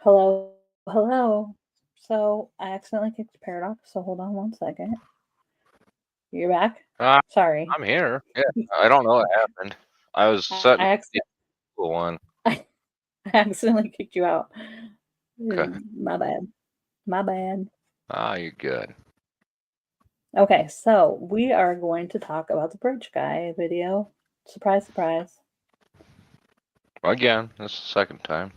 Hello, hello. So I accidentally kicked Paradox, so hold on one second. You're back? Uh, Sorry. I'm here. Yeah, I don't know what happened. I was I, setting acc- the cool one. I accidentally kicked you out. Okay. My bad. My bad. Ah, you're good. Okay, so we are going to talk about the bridge guy video. Surprise, surprise. Again, this is the second time.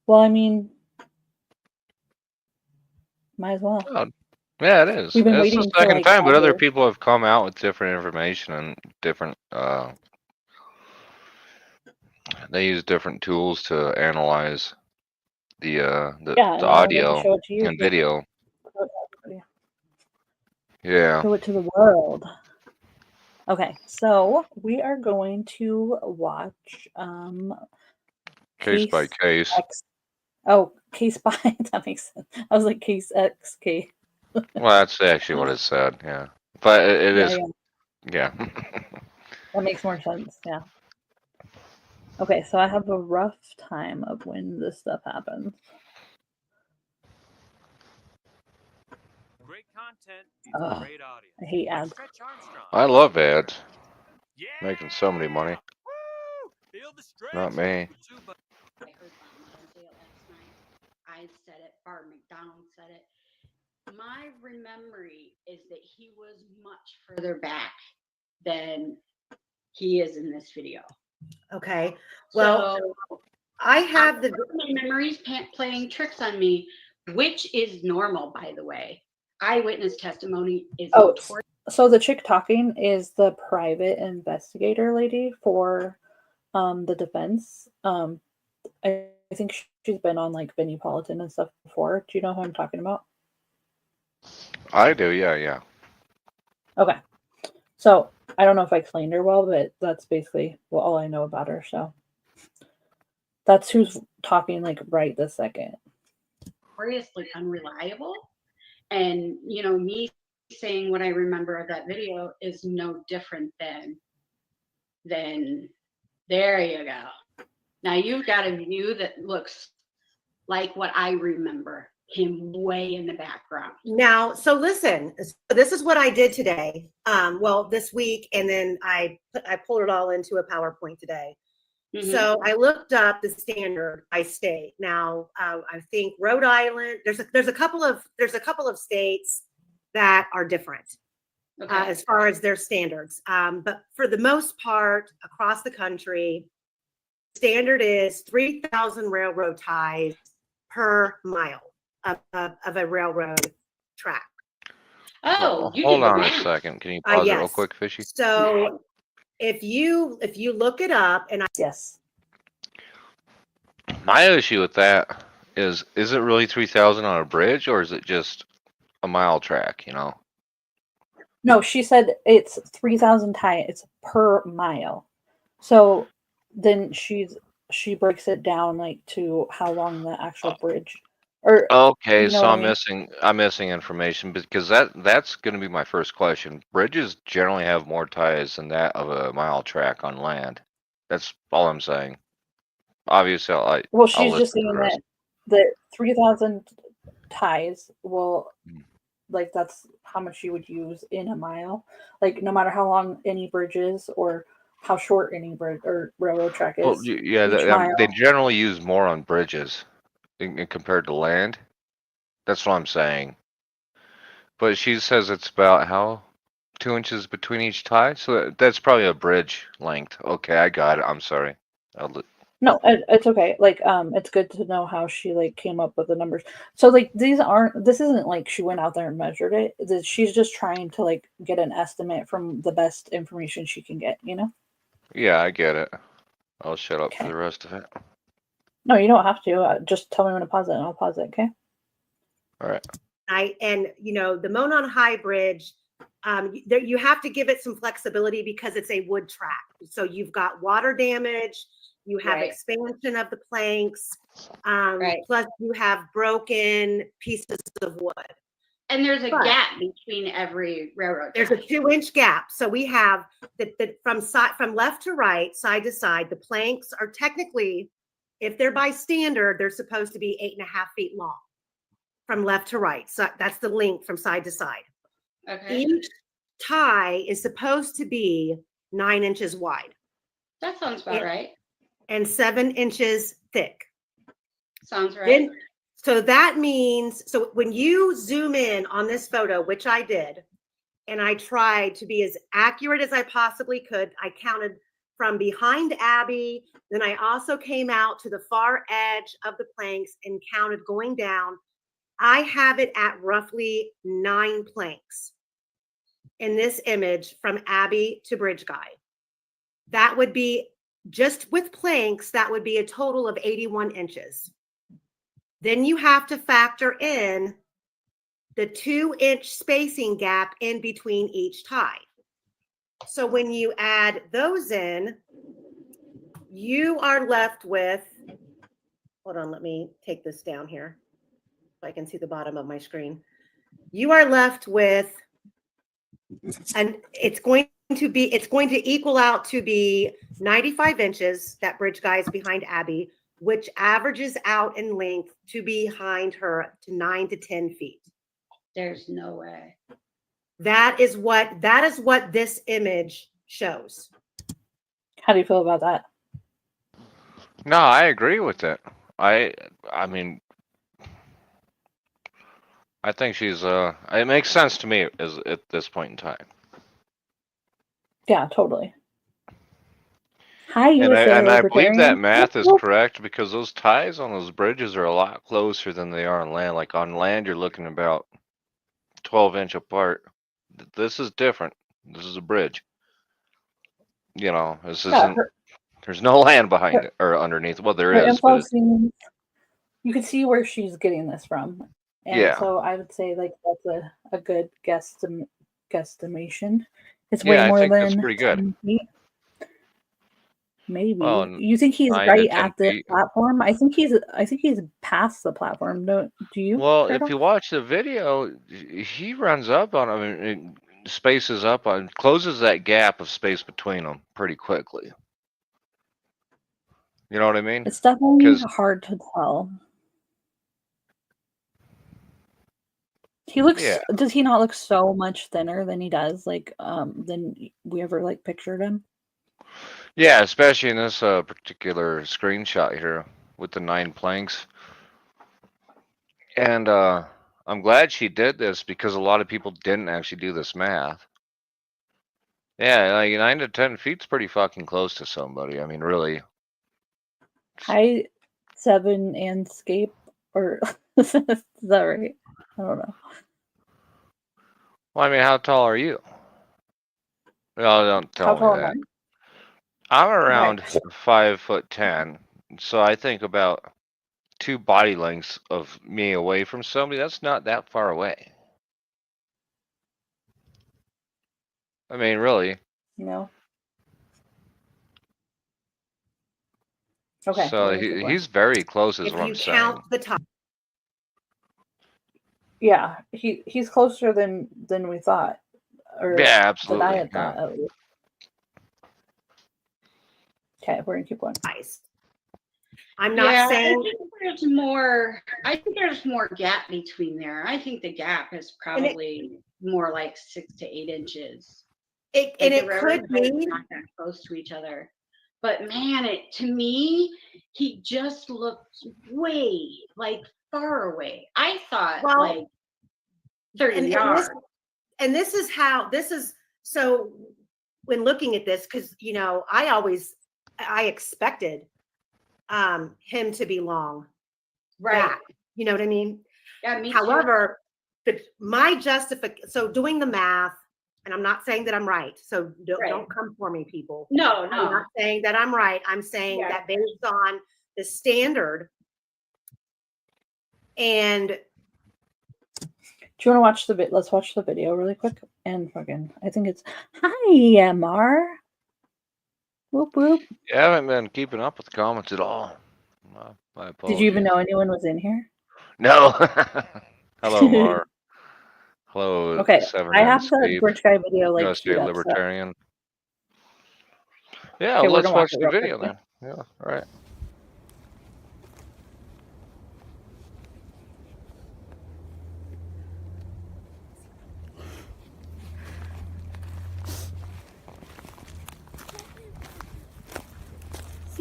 Well, I mean, might as well. Oh, yeah, it is. We've been It's the waiting for second like time, but other ever. people have come out with different information and different. They use different tools to analyze Yeah, the and I wanted to audio show it to you. and video. Yeah. Yeah, Show it to the world. Okay, so we are going to watch case by Case case. X. Oh, Case by that makes sense. I was like Case XK. Well, that's actually what it said. Yeah, but it Yeah, is. yeah, Yeah. that makes more sense. Yeah. Okay, so I have a rough time of when this stuff happens. Great content beats Ugh, great audio. I hate Like ads. Stretch Armstrong. I love ads. Yeah! Making so many money. Woo! Feel the Not stretch. me. I heard Bob say it last night. I said it. Barb McDonald said it. My memory is that he was much further back than he is in this video. Okay. Well, So I have the my memories playing tricks on me, which is normal, by the way. Eyewitness testimony is Oh, notorious. so the chick talking is the private investigator lady for the defense. I think she's been on like Benny Politan and stuff before. Do you know who I'm talking about? I do. Yeah, yeah. Okay. So I don't know if I explained her well, but that's basically all I know about her. So that's who's talking like right this second. Notoriously unreliable. And, me saying what I remember of that video is no different than there you go. Now you've got a view that looks like what I remember him way in the background. now. So listen, this is what I did today. Well, this week, and then I pulled it all into a PowerPoint today. Mm-hmm. So I looked up the standard by state. Now I think Rhode Island. There's a couple of states that are different as far as their standards. But for the most part, across the country, standard is 3,000 railroad ties per mile of a railroad track. Oh, you hold did the on a math. second. Can you pause it real Yes. quick, Fishy? So if you look it up, and Yes. My issue with that is it really 3,000 on a bridge, or is it just a mile track? You know? No, she said it's 3,000 tie. It's per mile. So then she breaks it down like to how long the actual bridge, or Okay, you know so what I I'm mean? missing information because that's going to be my first question. Bridges generally have more ties than that of a mile track on land. That's all I'm saying. Obviously, Well, I'll she's just listen to saying the that rest. the 3,000 ties will Mm. like that's how much you would use in a mile. Like no matter how long any bridge is or how short any bridge or railroad track Well, is, yeah, each they mile. generally use more on bridges compared to land. That's what I'm saying. But she says it's about how 2 inches between each tie, so that's probably a bridge length. Okay, I got it. I'm sorry. No, it's okay. Like, it's good to know how she like came up with the numbers. So like these aren't. This isn't like she went out there and measured it. She's just trying to like get an estimate from the best information she can get. You know. Yeah, I get it. I'll shut up for Okay. the rest of it. No, you don't have to. Just tell me when to pause it, and I'll pause it. Okay. All right. The Monon High Bridge, you have to give it some flexibility because it's a wood track. So you've got water damage, you have expansion of the planks, plus you have broken pieces of wood. And there's a gap between every railroad. There's a 2-inch gap. So we have from left to right, side to side, the planks are technically if they're by standard, they're supposed to be 8.5 feet long from left to right. So that's the length from side to side. Okay. Each tie is supposed to be 9 inches wide That sounds about right. and 7 inches thick. Sounds right. Then, so that means, so when you zoom in on this photo, which I did, and I tried to be as accurate as I possibly could, I counted from behind Abby. Then I also came out to the far edge of the planks and counted going down. I have it at roughly 9 planks in this image from Abby to Bridge Guy. That would be, just with planks, that would be a total of 81 inches. Then you have to factor in the 2-inch spacing gap in between each tie. So when you add those in, you are left with, hold on, let me take this down here so I can see the bottom of my screen. You are left with, and it's going to equal out to be 95 inches, that Bridge Guy is behind Abby, which averages out in length to behind her to 9 to 10 feet. There's no way. That is what this image shows. How do you feel about that? No, I agree with it. I mean, I think she's it makes sense to me as at this point in time. Yeah, totally. Hi, And I believe that libertarian. math is correct because those ties on those bridges are a lot closer than they are on land. Like on land, you're looking about 12-inch apart. This is different. This is a bridge. You know, this Yeah, isn't. There's no land behind it or underneath. Well, there her is, info but seems, you can see where she's getting this from. And Yeah. so I would say like that's a good guesstimation. It's Yeah, way I more think that's than pretty good. 10 feet. Maybe. Well, You think he's 9 to right 10 at the feet. platform? I think he's past the platform. Do you? Well, if Turtle? you watch the video, he runs up on. I mean, it spaces up on, closes that gap of space between them pretty quickly. You know what I mean? It's definitely 'Cause- hard to tell. He looks. Yeah. Does he not look so much thinner than he does? Like, than we ever like pictured him? Yeah, especially in this particular screenshot here with the 9 planks. And I'm glad she did this because a lot of people didn't actually do this math. Yeah, like 9 to 10 feet's pretty fucking close to somebody. I mean, really. Hi, 7 and Scape, or is that right? I don't know. Well, I mean, how tall are you? No, don't How tell tall me am that. I? I'm around 5'10", so I think about 2 body lengths of me away from somebody. That's not that far away. I mean, really. No. Okay. So we're gonna keep going. he's very close, is If what you I'm saying. count the top, Yeah, he's closer than we thought, or Yeah, than absolutely. I had Yeah. thought. At least. Okay, we're gonna keep going. guys. I'm not Yeah, saying, I think there's more gap between there. I think the gap is probably more like 6 to 8 inches. and Like, it they're could really be, not that close to each other. But man, to me, he just looked way like far away. I thought Well, like 30 and yards. this is how, this is, so when looking at this, because, you know, I expected him to be long back. You know what I mean? Yeah, me too. However, my justification, so doing the math, and I'm not saying that I'm right. So don't come for me, people. No, I'm no. not saying that I'm right. I'm saying Yeah. that based on the standard and Do you want to watch the Let's watch the video really quick and fucking. I think it's hi, Mar. Whoop whoop. Yeah, I haven't been keeping up with the comments at all. My Did you even apologies. know anyone was in here? No. Hello, Mar. Hello, Okay, 7 I and have the Steve. Bridge Guy video like USA queued up. So. Libertarian. Yeah, Okay, we're let's gonna watch watch it the real video quick, then. Yeah, all right.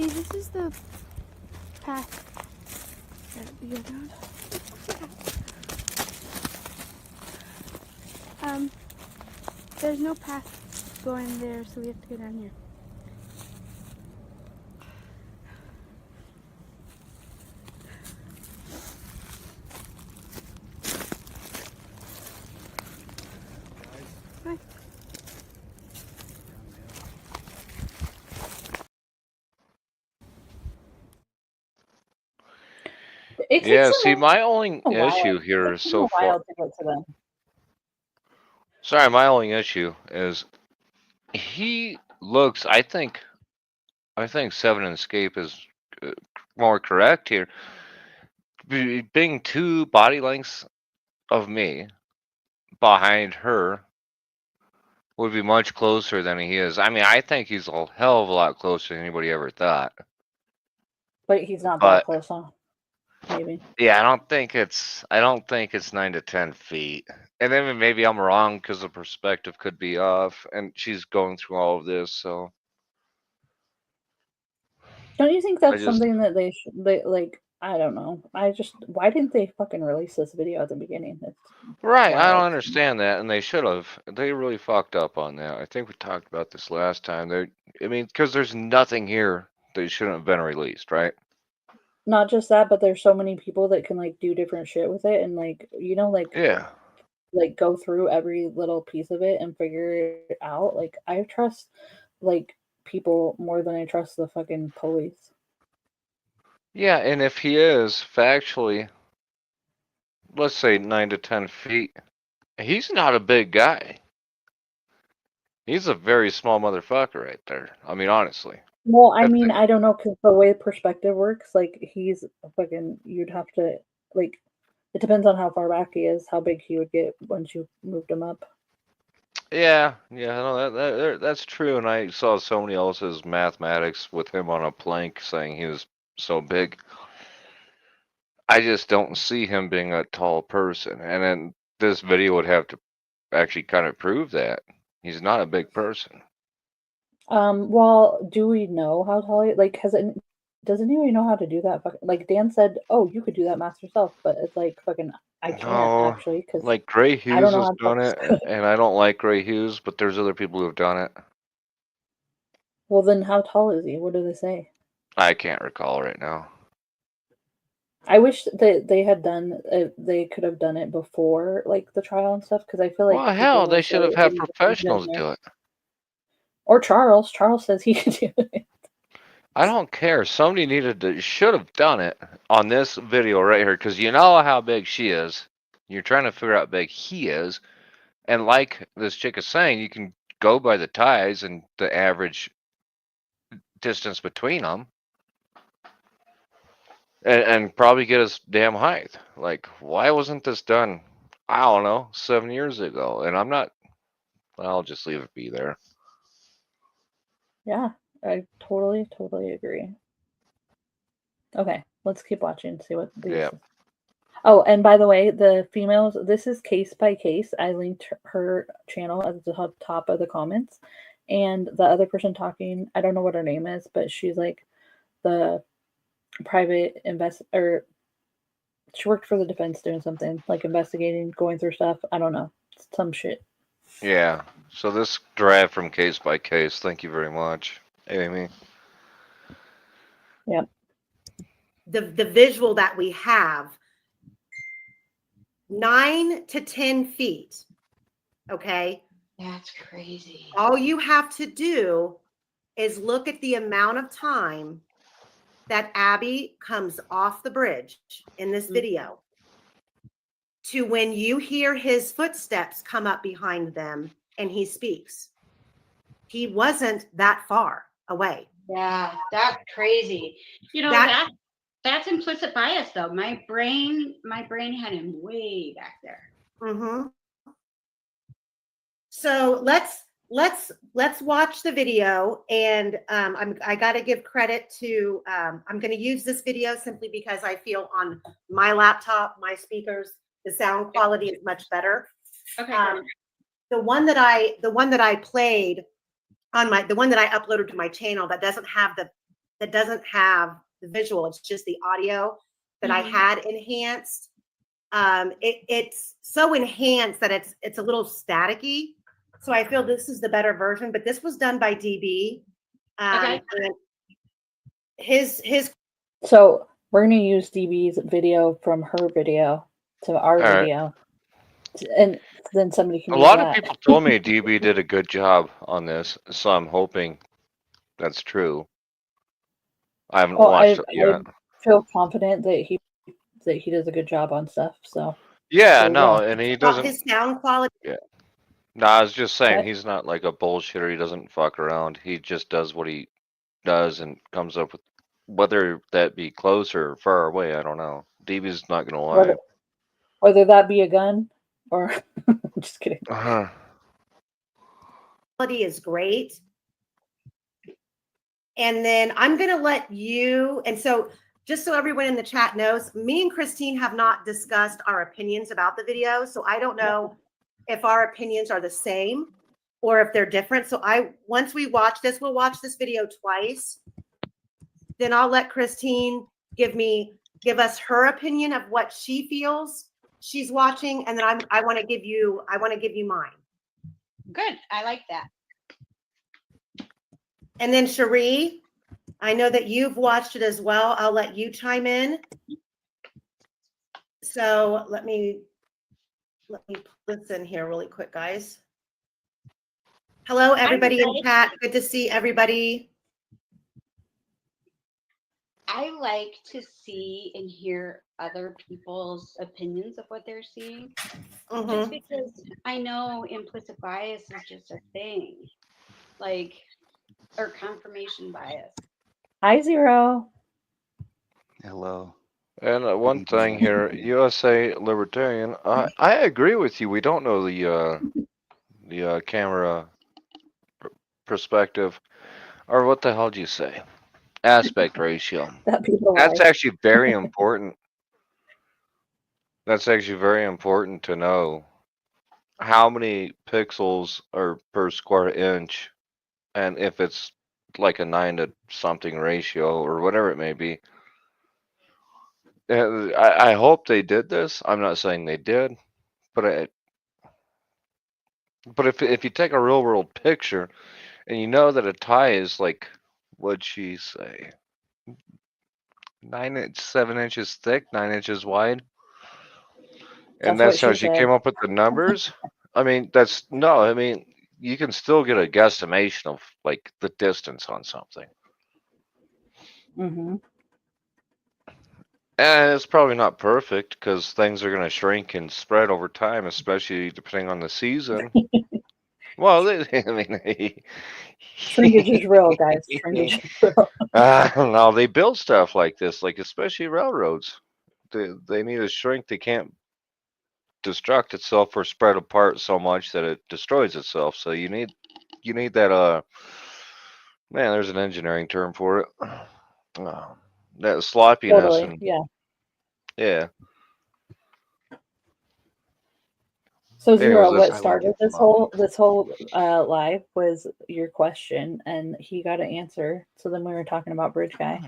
See, this is the path that we go down. There's no path going there, so we have to go down here. Hi. It Yeah, takes see, them my only a while. issue It here takes is them a so far. while to get to them. Sorry, my only issue is he looks. I think Seven and Escape is more correct here. Being 2 body lengths of me behind her would be much closer than he is. I mean, I think he's a hell of a lot closer than anybody ever thought. But he's not But that close, huh? Maybe. yeah, I don't think it's 9 to 10 feet. And then maybe I'm wrong because the perspective could be off, and she's going through all of this. So Don't you think I that's just something that they like? I don't know. Why didn't they fucking release this video at the beginning? It's right. I don't wild. understand that, and they should have. They really fucked up on that. I think we talked about this last time. I mean, because there's nothing here that shouldn't have been released, right? Not just that, but there's so many people that can like do different shit with it, and like Yeah. like go through every little piece of it and figure it out. Like I trust like people more than I trust the fucking police. Yeah, and if he is factually, let's say 9 to 10 feet, he's not a big guy. He's a very small motherfucker right there. I mean, honestly. Well, I That's mean, like, I don't know because the way perspective works, like he's fucking. You'd have to like. It depends on how far back he is, how big he would get once you moved him up. yeah, no, that's true. And I saw somebody else's mathematics with him on a plank saying he was so big. I just don't see him being a tall person. And then this video would have to actually kind of prove that he's not a big person. Well, do we know how tall he like does anybody know how to do that? Like Dan said, oh, you could do that math yourself, but it's like fucking I can't No, actually because like Gray I don't Hughes know has how done to. it, and I don't like Gray Hughes, but there's other people who have done it. Well, then how tall is he? What do they say? I can't recall right now. I wish that they had done they could have done it before like the trial and stuff because I feel like Well, people hell, will they say should have it had didn't just leave it in professionals there. do it. Or Charles. Charles says he could do it. I don't care. Somebody should have done it on this video right here, because you know how big she is. You're trying to figure out how big he is. And like this chick is saying, you can go by the ties and the average distance between them. And probably get his damn height. Like, why wasn't this done, I don't know, 7 years ago? And well, I'll just leave it be there. Yeah, I totally agree. Okay, let's keep watching and see what these. Yeah. Oh, and by the way, the females, this is case by case. I linked her channel at the top of the comments. And the other person talking, I don't know what her name is, but she's like the private or she worked for the defense doing something like investigating, going through stuff. I don't know. Some shit. Yeah. So this drive from case by case. Thank you very much, Amy. Yep. The visual that we have, 9 to 10 feet. Okay. That's crazy. All you have to do is look at the amount of time that Abby comes off the bridge in this video to when you hear his footsteps come up behind them and he speaks. He wasn't that far away. Yeah, that's crazy. You know, that's implicit bias though. My brain had him way back there. Mm-hmm. So let's watch the video, and I got to give credit to. I'm going to use this video simply because I feel on my laptop, my speakers, the sound quality is much better. Okay. The one that I played on the one that I uploaded to my channel that doesn't have that doesn't have the visual. It's just the audio that I had enhanced. It's so enhanced that it's a little staticky. So I feel this is the better version, but this was done by DB. Okay. And his So we're gonna use DB's video from her video to our All right. video, and then somebody can. A use lot of that. people told me DB did a good job on this, so I'm hoping that's true. I haven't Well, watched it I yet. feel confident that he does a good job on stuff. So Yeah, so, no, yeah. and he doesn't. his sound quality. No, I was just saying What? he's not like a bullshitter. He doesn't fuck around. He just does what he does and comes up with, whether that be close or far away. I don't know. DB's not gonna lie. Whether that be a gun or just kidding. Uh-huh. Quality is great. And then I'm going to let you, and so just so everyone in the chat knows, me and Christine have not discussed our opinions about the video. So I don't know if our opinions are the same or if they're different. So once we watch this, we'll watch this video twice. Then I'll let Christine give us her opinion of what she feels she's watching. And then I want to give you mine. Good. I like that. And then Cherie, I know that you've watched it as well. I'll let you chime in. So let me put this in here really quick, guys. Hello, everybody in chat. Good to see everybody. I like to see and hear other people's opinions of what they're seeing. Just because I know implicit bias is just a thing. Like, or confirmation bias. Hi, Zero. Hello. And one thing here, USA Libertarian, I agree with you. We don't know the camera perspective, or what the hell did you say? Aspect ratio. That's actually very important. That's actually very important to know how many pixels are per square inch, and if it's like a 9 to something ratio or whatever it may be. I hope they did this. I'm not saying they did, but if you take a real world picture and you know that a tie is like, what'd she say? 7 inches thick, 9 inches wide. And that's how she came up with the numbers. I mean, you can still get a guesstimation of like the distance on something. Mm-hmm. And it's probably not perfect because things are going to shrink and spread over time, especially depending on the season. Well, shrinkage is real, guys. Shrinkage is real. No, they build stuff like this, like especially railroads. They need to shrink. They can't destruct itself or spread apart so much that it destroys itself. So you need that. Man, there's an engineering term for it. That sloppiness Totally. and yeah. So Anyways, Zero, what I started this whole live was your question, and he got an answer. So then we were talking about Bridge Guy.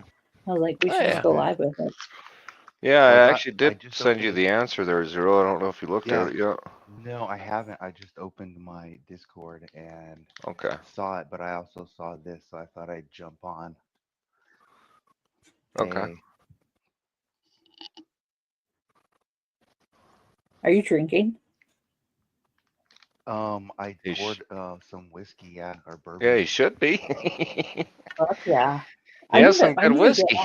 I was like, we should just go live with it. Yeah, I Well, actually did send you the answer there, Zero. I don't know if you looked at it yet. No, I haven't. I just opened my Discord and saw it, but I also saw this, so I thought I'd jump on. Okay. Hey. Are you drinking? I poured some whiskey, or bourbon. Yeah, you should be. Fuck yeah. Yeah, some good whiskey.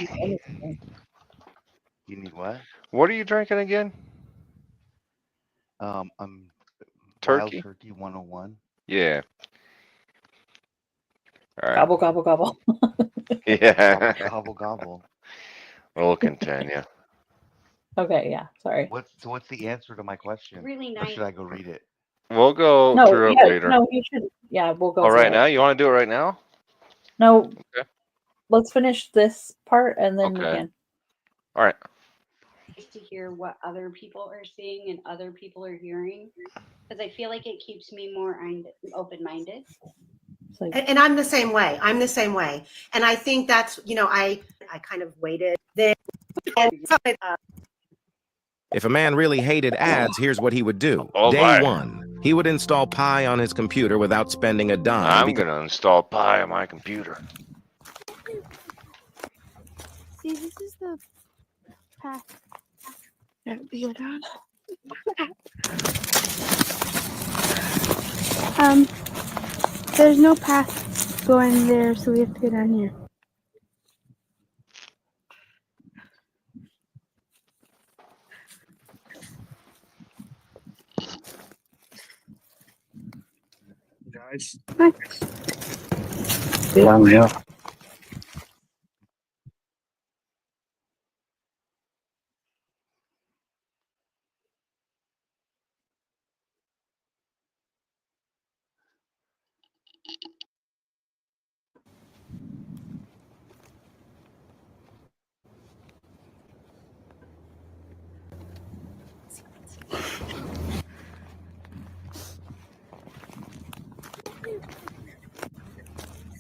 You need what? What are you drinking again? I'm Turkey. Wild Turkey 101. Yeah. All right. Gobble, gobble, gobble. Yeah. Gobble, gobble. We'll continue. Okay, yeah. Sorry. What's the answer to my question? Really nice. Or should I go read it? We'll go through it later. No, you should. Yeah, we'll go. Oh, right now? You want to do it right now? No. Okay. Let's finish this part and then we can. All right. To hear what other people are seeing and other people are hearing, because I feel like it keeps me more open-minded. It's like, And I'm the same way. I'm the same way. And I think that's, you know, I kind of waited then. If a man really hated ads, here's what he would do. Oh, Day bye. one, he would install Pi on his computer without spending a dime. I'm gonna install Pi on my computer. See, this is the path that we go down. There's no path going there, so we have to go down here. Guys. Hi. Yeah, I'm here.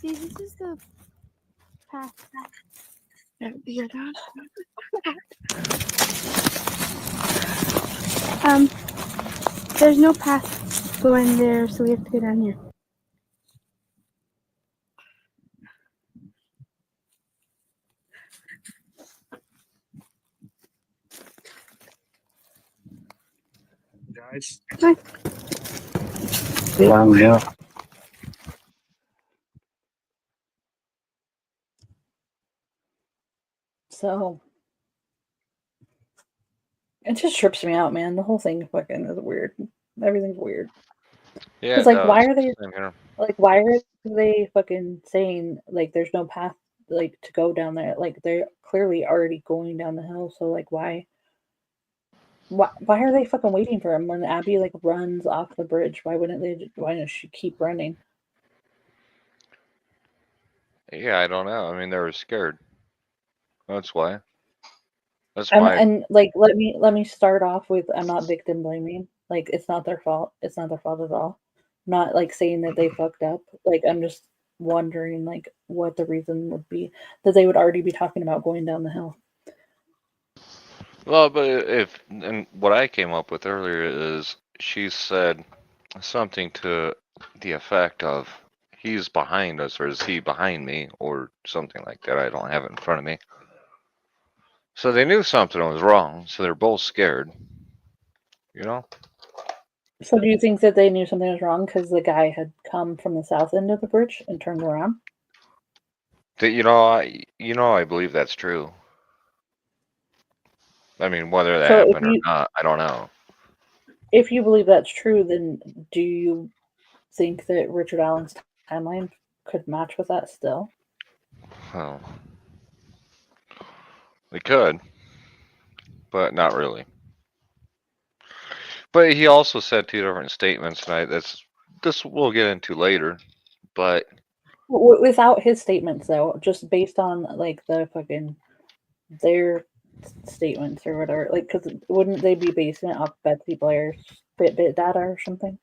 See, this is the path that we go down. There's no path going there, so we have to go down here. Guys. Hi. Yeah, I'm here. so it just trips me out, man. The whole thing fucking is weird. Everything's weird. Yeah, Because like, why are they like, why are they fucking saying like there's no path like to go down there? Like they're clearly already going down the hill. So like, why are they fucking waiting for him when Abby like runs off the bridge? Why wouldn't they? Why does she keep running? Yeah, I don't know. I mean, they were scared. That's why. That's my. And like, let me start off with, I'm not victim blaming. Like, it's not their fault. It's not their fault at all. I'm not like saying that they fucked up. Like, I'm just wondering like what the reason would be that they would already be talking about going down the hill. Well, but and what I came up with earlier is she said something to the effect of, he's behind us, or is he behind me, or something like that. I don't have it in front of me. So they knew something was wrong, so they're both scared. You know? So do you think that they knew something was wrong because the guy had come from the south end of the bridge and turned around? I believe that's true. I mean, whether that So happened or not, I don't know. If you believe that's true, then do you think that Richard Allen's timeline could match with that still? Well, they could, but not really. But he also said two different statements, and this we'll get into later. But without his statements, though, just based on like the fucking their statements or whatever, like, because wouldn't they be basing it off Betsy Blair's Fitbit data or something?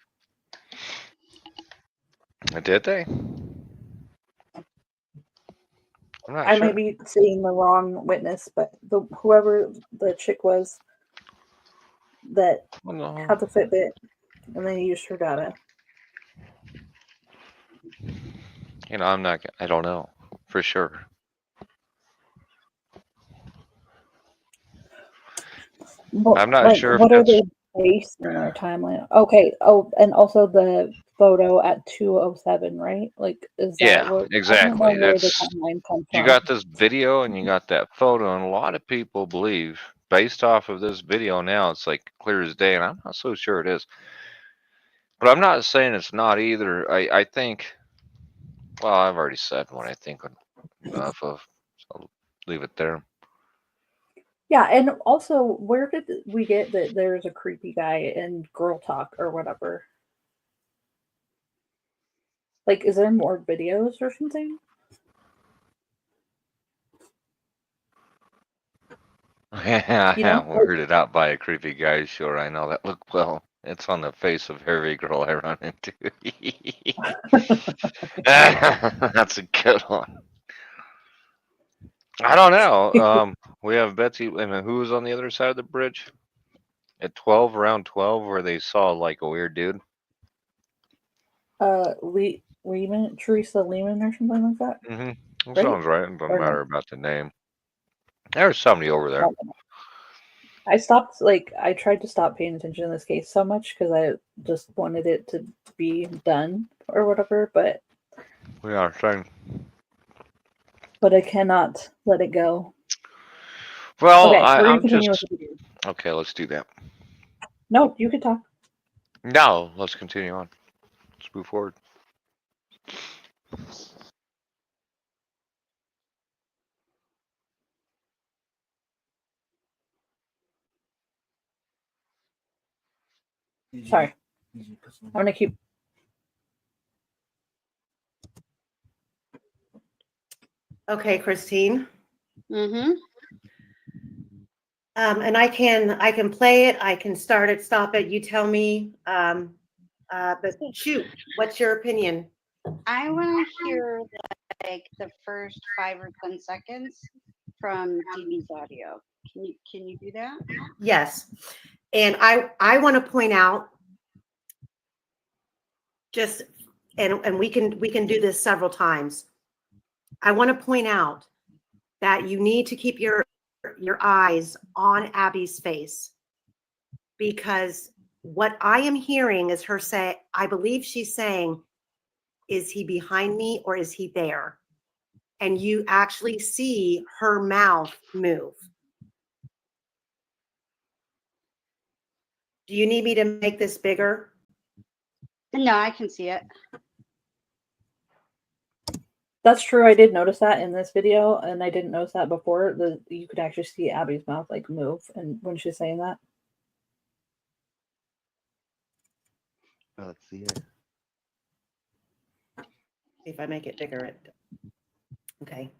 Did they? I'm not I sure. may be seeing the wrong witness, but whoever the chick was that had the Fitbit and they used her data. I don't know for sure. Well, I'm not like, sure if what are that's. they based on their timeline? Okay. Oh, and also the photo at 2:07, right? Like, is that Yeah, what? exactly. I don't know where the timeline comes You from. got this video and you got that photo, and a lot of people believe, based off of this video now, it's like clear as day, and I'm not so sure it is. But I'm not saying it's not either. I think, well, I've already said what I think enough of, so I'll leave it there. Yeah, and also, where did we get that there's a creepy guy in Girl Talk or whatever? Like, is there more videos or something? Yeah, I am weirded out by a creepy guy. Sure, I know that. Look, well, It's on the face of every girl I run into. That's a good one. I don't know. We have Betsy. I mean, who was on the other side of the bridge at 12, around 12, where they saw like a weird dude? Lehman, Teresa Lehman, or something like that. Mm-hmm. Right? Sounds right. It doesn't Or no? matter about the name. There's somebody over there. I stopped, like, I tried to stop paying attention to this case so much because I just wanted it to be done or whatever, but We are saying. but I cannot let it go. Well, Okay, we're gonna I'm continue just with the video. okay. Let's do that. No, you can talk. No, let's continue on. Let's move forward. Sorry. I'm gonna keep. Okay, Christine. Mm-hmm. And I can play it. I can start it, stop it. You tell me. But shoot, what's your opinion? I want to hear like the first 5 or 10 seconds from DB's audio. Can you do that? Yes. And I want to point out just and we can do this several times. I want to point out that you need to keep your eyes on Abby's face, because what I am hearing is her say, I believe she's saying, is he behind me or is he there? And you actually see her mouth move. Do you need me to make this bigger? No, I can see it. That's true. I did notice that in this video, and I didn't notice that before. You could actually see Abby's mouth like move, and when she's saying that. Let's see it. See if I make it bigger. Okay.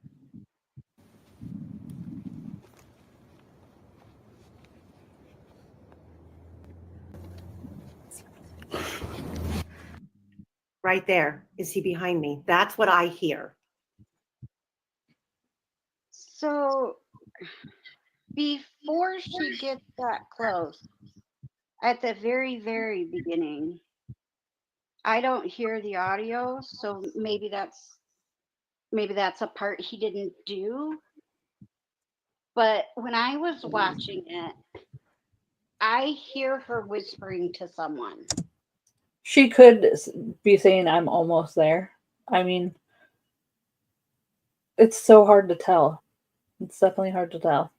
Right there. Is he behind me? That's what I hear. So before she gets that close, at the very, very beginning, I don't hear the audio, so maybe that's a part he didn't do. But when I was watching it, I hear her whispering to someone. She could be saying, I'm almost there. I mean, it's so hard to tell. It's definitely hard to tell.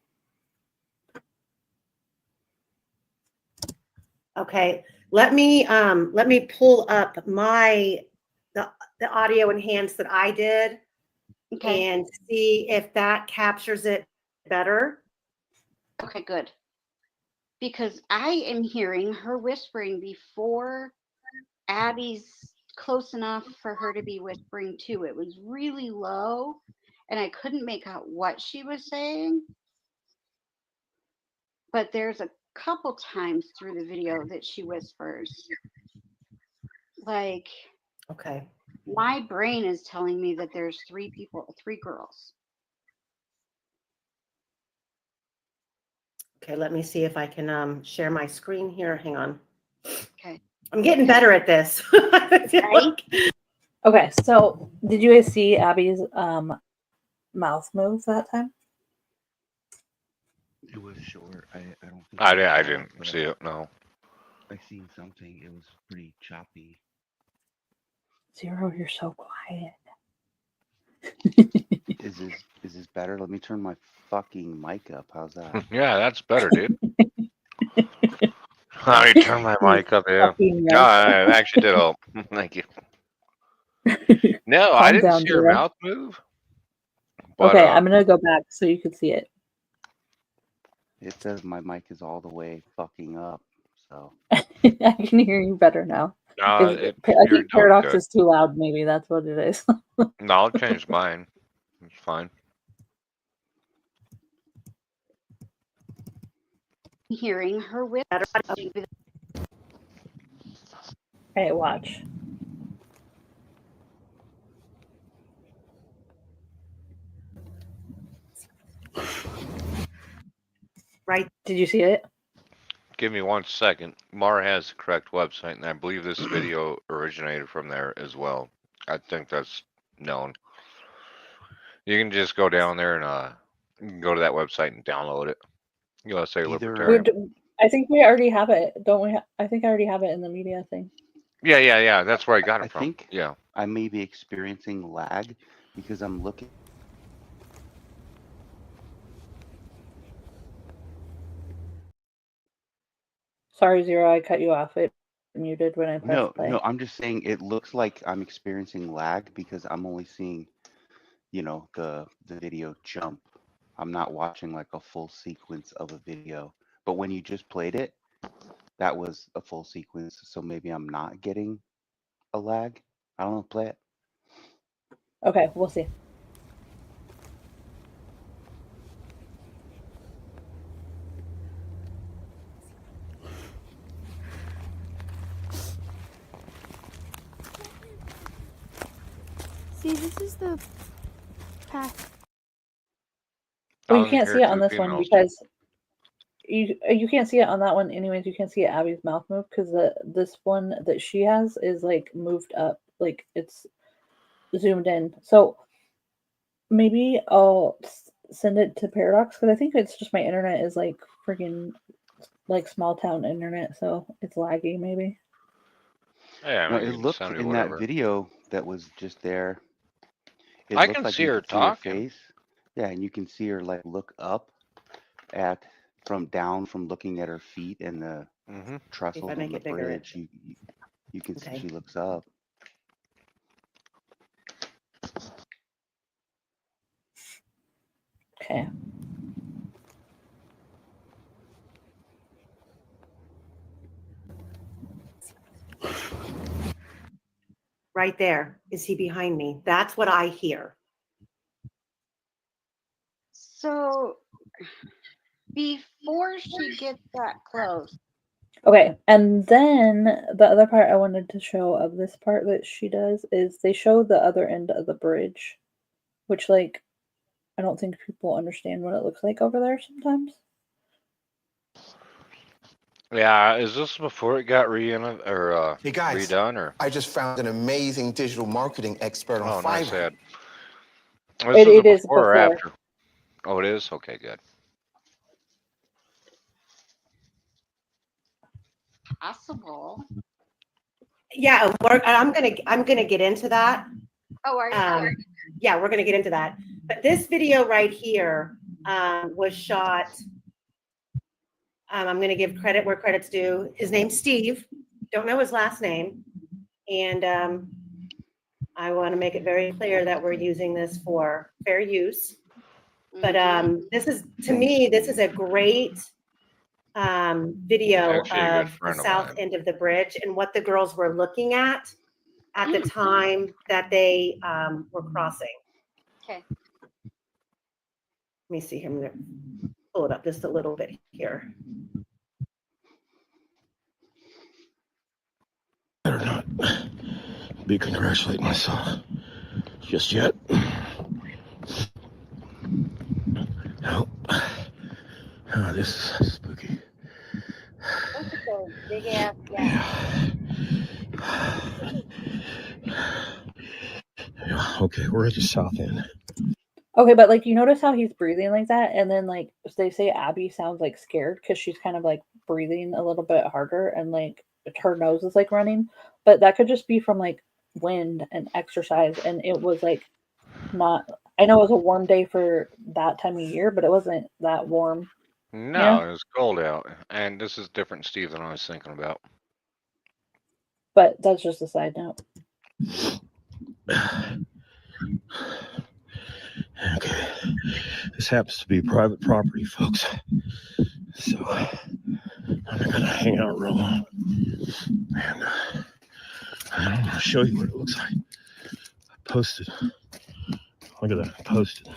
Okay. Let me pull up the audio enhance that I did. Okay. And see if that captures it better. Okay, good. Because I am hearing her whispering before Abby's close enough for her to be whispering too. It was really low, and I couldn't make out what she was saying. But there's a couple times through the video that she whispers. Like, okay, my brain is telling me that there's 3 girls. Okay, let me see if I can share my screen here. Hang on. Okay. I'm getting better at this. Right? Okay, so did you guys see Abby's mouth move that time? It was short. I don't think I didn't see it. No. I seen something. It was pretty choppy. Zero, you're so quiet. Is this better? Let me turn my fucking mic up. How's that? Yeah, that's better, dude. Let me turn my mic up. Yeah. No, I actually did help. Thank you. No, I didn't see her mouth move. But, okay, I'm gonna go back so you can see it. It says my mic is all the way fucking up. So I can hear you better now. I think Paradox is too loud. Maybe that's what it is. No, I'll change mine. It's fine. Hearing her whisper. Hey, watch. Right. Did you see it? Give me 1 second. Mara has the correct website, and I believe this video originated from there as well. I think that's known. You can just go down there and you can go to that website and download it. USA Libertarian. I think we already have it, don't we? I think I already have it in the media thing. Yeah. That's where I got it from. think Yeah. I may be experiencing lag because I'm looking. Sorry, Zero, I cut you off. It muted when I pressed play. No, I'm just saying it looks like I'm experiencing lag because I'm only seeing, the video jump. I'm not watching like a full sequence of a video. But when you just played it, that was a full sequence. So maybe I'm not getting a lag. I don't know. Play it. Okay, we'll see. See, this is the path. Well, you can't see it on this one because you can't see it on that one anyways. You can't see Abby's mouth move because this one that she has is like moved up, like it's zoomed in. So maybe I'll send it to Paradox because I think it's just my internet is like freaking like small town internet, so it's laggy maybe. Yeah, No, it looked in that video that was just there. It I looked can like see you her could see her talking. face. Yeah, and you can see her like look up from looking at her feet and the trestles on the bridge. You can see she looks up. Okay. Right there. Is he behind me? That's what I hear. So before she gets that close. Okay, and then the other part I wanted to show of this part that she does is they show the other end of the bridge, which like I don't think people understand what it looks like over there sometimes. Yeah, is this before it got Hey guys, redone or? I just found an amazing digital marketing expert on Oh, Fiverr. nice ad. This It is before or before. after? Oh, it is? Okay, good. Possible. Yeah, I'm gonna get into that. Oh, are you? Yeah, we're gonna get into that. But this video right here was shot. I'm gonna give credit where credit's due. His name's Steve. Don't know his last name, and I want to make it very clear that we're using this for fair use. But this is, to me, this is a great video of the south end of the bridge and what the girls were looking at the time that they were crossing. Okay. Let me see here. I'm going to pull it up just a little bit here. Better not be congratulating myself just yet. No. Oh, this is spooky. Look at those big ass guys. Yeah. Okay, we're at the south end. Okay, but like you notice how he's breathing like that, and then like they say Abby sounds like scared because she's kind of like breathing a little bit harder, and like her nose is like running. But that could just be from like wind and exercise, and it was like not. I know it was a warm day for that time of year, but it wasn't that warm. No, it was cold out, and this is different, Steve, than I was thinking about. But that's just a side note. Okay, this happens to be private property, folks. So I'm not gonna hang out real long, and I'm gonna show you what it looks like. I posted. Look at that. I posted.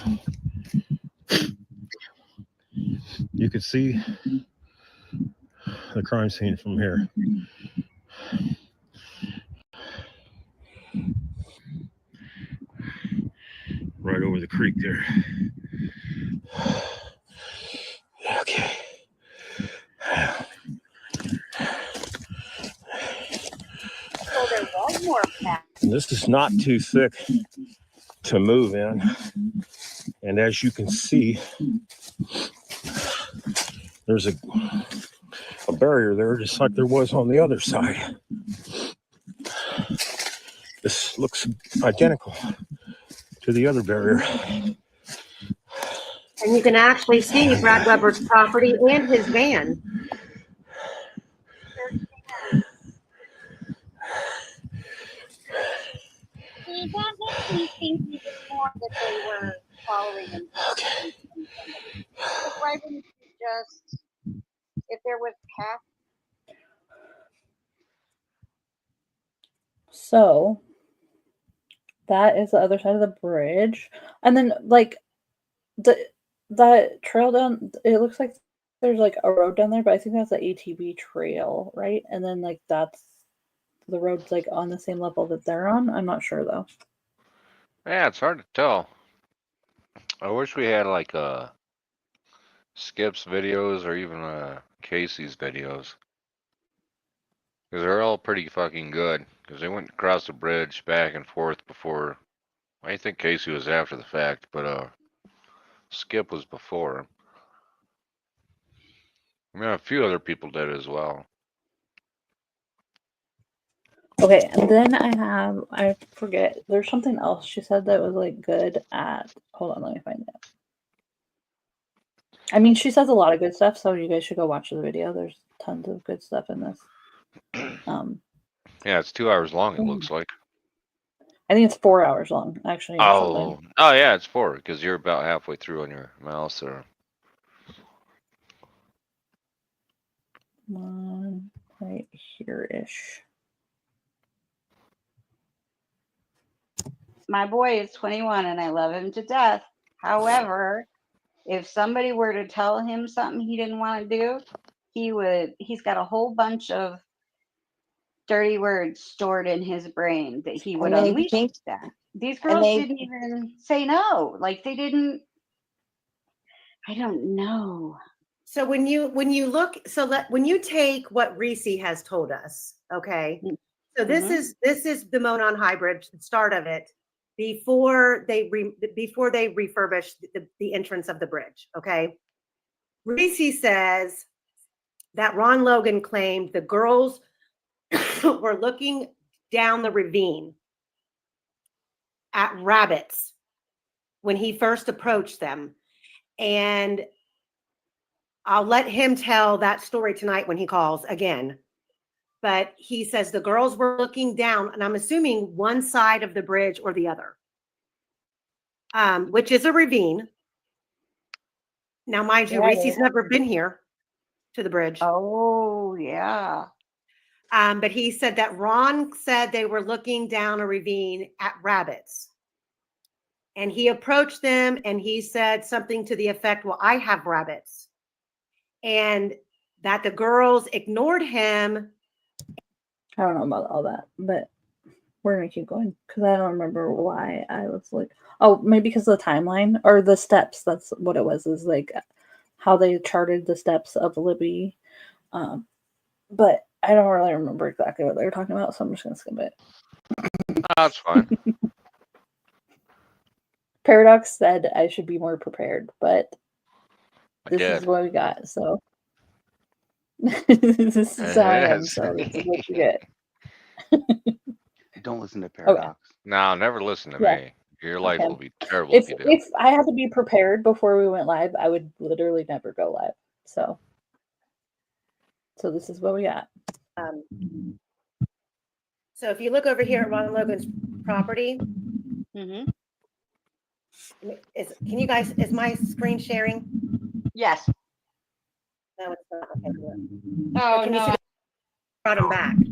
You could see the crime scene from here. right over the creek there. Okay. So there was more path. This is not too thick to move in. And as you can see, there's a barrier there, just like there was on the other side. This looks identical to the other barrier. And you can actually see Brad Weber's property and his van. See, that makes me think even more that they were following him. Okay. Like, why wouldn't you just, if there was path? So that is the other side of the bridge. And then like that trail down, it looks like there's like a road down there, but I think that's the ATV trail, right? And then like that's the road's like on the same level that they're on. I'm not sure though. Yeah, it's hard to tell. I wish we had like Skip's videos or even Casey's videos. Because they're all pretty fucking good. Because they went across the bridge back and forth before. I think Casey was after the fact, but Skip was before. I mean, a few other people did as well. Okay, and then I forget, there's something else she said that was like good at, hold on, let me find it. I mean, she says a lot of good stuff, so you guys should go watch the video. There's tons of good stuff in this. Yeah, it's 2 hours long, it looks like. I think it's 4 hours long, actually. Oh yeah, it's 4, because you're about halfway through on your mouse there. One right here-ish. My boy is 21 and I love him to death. However, if somebody were to tell him something he didn't want to do, he's got a whole bunch of dirty words stored in his brain that he would unleash that. These girls didn't even say no. Like they didn't, I don't know. So when you look, when you take what Reese has told us, okay. So this is the Monon hybrid, the start of it, before they refurbished the entrance of the bridge. Okay. Reese says that Ron Logan claimed the girls were looking down the ravine at rabbits when he first approached them. And I'll let him tell that story tonight when he calls again. But he says the girls were looking down, and I'm assuming one side of the bridge or the other, which is a ravine. Now, mind you, Reese's never been here to the bridge. Oh, yeah. But he said that Ron said they were looking down a ravine at rabbits. And he approached them and he said something to the effect, well, I have rabbits. And that the girls ignored him. I don't know about all that, but we're going to keep going because I don't remember why I was like, oh, maybe because of the timeline or the steps. That's what it was, is like how they charted the steps of Libby. But I don't really remember exactly what they were talking about, so I'm just going to skip it. That's fine. Paradox said I should be more prepared, but this is what we got, so this is how I am, so this is what you get. Don't listen to Paradox. Okay. No, never listen to me. Your life will be terrible if you do. If I had to be prepared before we went live, I would literally never go live. So this is what we got. So if you look over here at Ron Logan's property, can you guys, is my screen sharing? Yes. No, it's not. Okay, good. Oh, Can no. you see brought him back? I mean,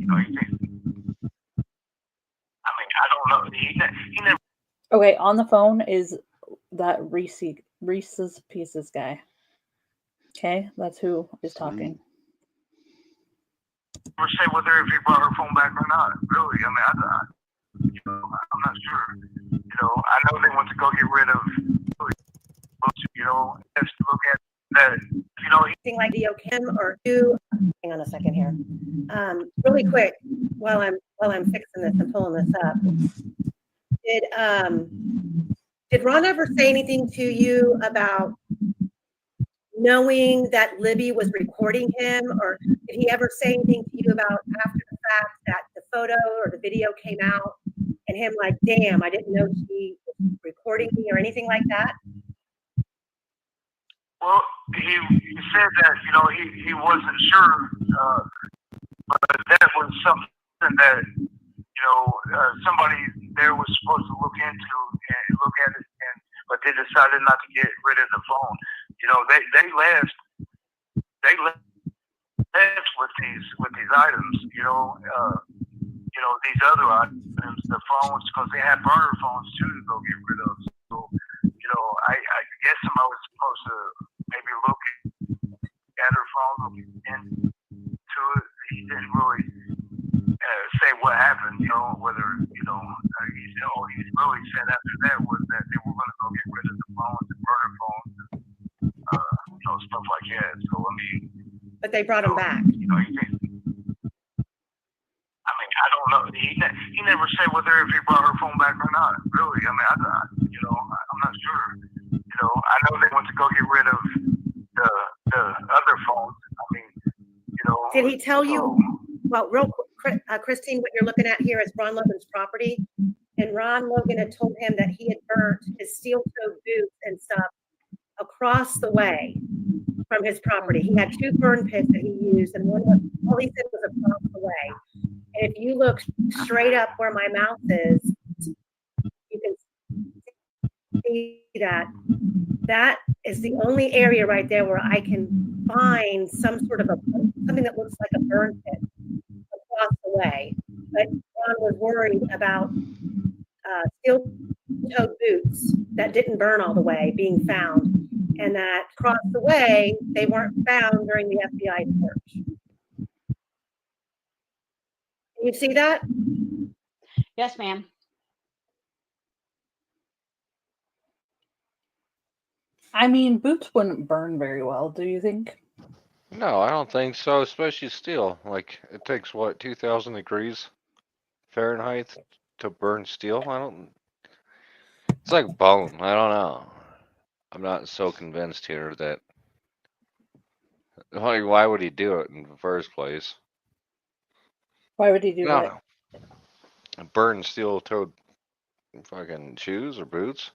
I don't know. He never. Okay, on the phone is that Reese's Pieces guy. Okay, that's who is talking. Never say whether if he brought her phone back or not. Really, I mean, I'm not sure. You I know they want to go get rid of, just look at that, Anything like video cam or do. Hang on a second here. Really quick, while I'm fixing this and pulling this up. Did Ron ever say anything to you about knowing that Libby was recording him, or did he ever say anything to you about after the fact that the photo or the video came out and him like, damn, I didn't know she was recording me or anything like that? Well, he said that, he wasn't sure, but that was something that, somebody there was supposed to look into and look at it, but they decided not to get rid of the phone. They left with these items, these other items, the phones, because they had burner phones too to go get rid of. So, I guess I was supposed to maybe look at her phone, look into it. He didn't really say what happened, whether, he really said after that was that they were going to go get rid of the phones, the burner phones, stuff like that. So, But they brought him back. I don't know. He never said whether if he brought her phone back or not. Really, I'm not sure. I know they want to go get rid of the other phones. Did he tell you? Well, real quick, Christine, what you're looking at here is Ron Logan's property, and Ron Logan had told him that he had burnt his steel-toed boots and stuff across the way from his property. He had 2 burn pits that he used, and one was, all he said was across the way. And if you look straight up where my mouth is, you can see that that is the only area right there where I can find some sort of something that looks like a burn pit across the way. But Ron was worried about steel-toed boots that didn't burn all the way being found, and that across the way they weren't found during the FBI search. Can you see that? Yes, ma'am. I mean, boots wouldn't burn very well, do you think? No, I don't think so, especially steel. Like, it takes, what, 2,000 degrees Fahrenheit to burn steel? It's like bone. I don't know. I'm not so convinced here that, like, why would he do it in the first place? Why would he do that? Burn steel-toed fucking shoes or boots?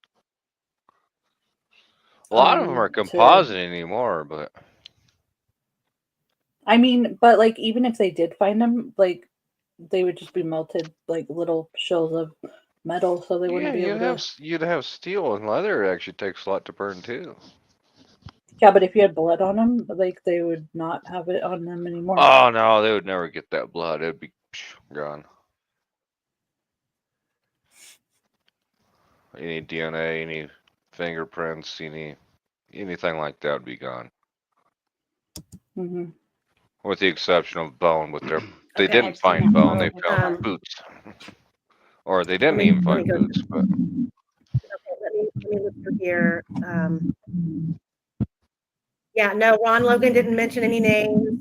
A lot of them are composite anymore, but I mean, but like, even if they did find them, like, they would just be melted, like little shells of metal, so they wouldn't be able to. You'd have steel and leather. It actually takes a lot to burn too. Yeah, but if you had blood on them, like, they would not have it on them anymore. Oh no, they would never get that blood. It'd be gone. Any DNA, any fingerprints, anything like that would be gone. Mm-hmm. With the exception of bone, they didn't find bone. They found boots, or they didn't even find boots. But okay, let me look through here. Yeah, no, Ron Logan didn't mention any names.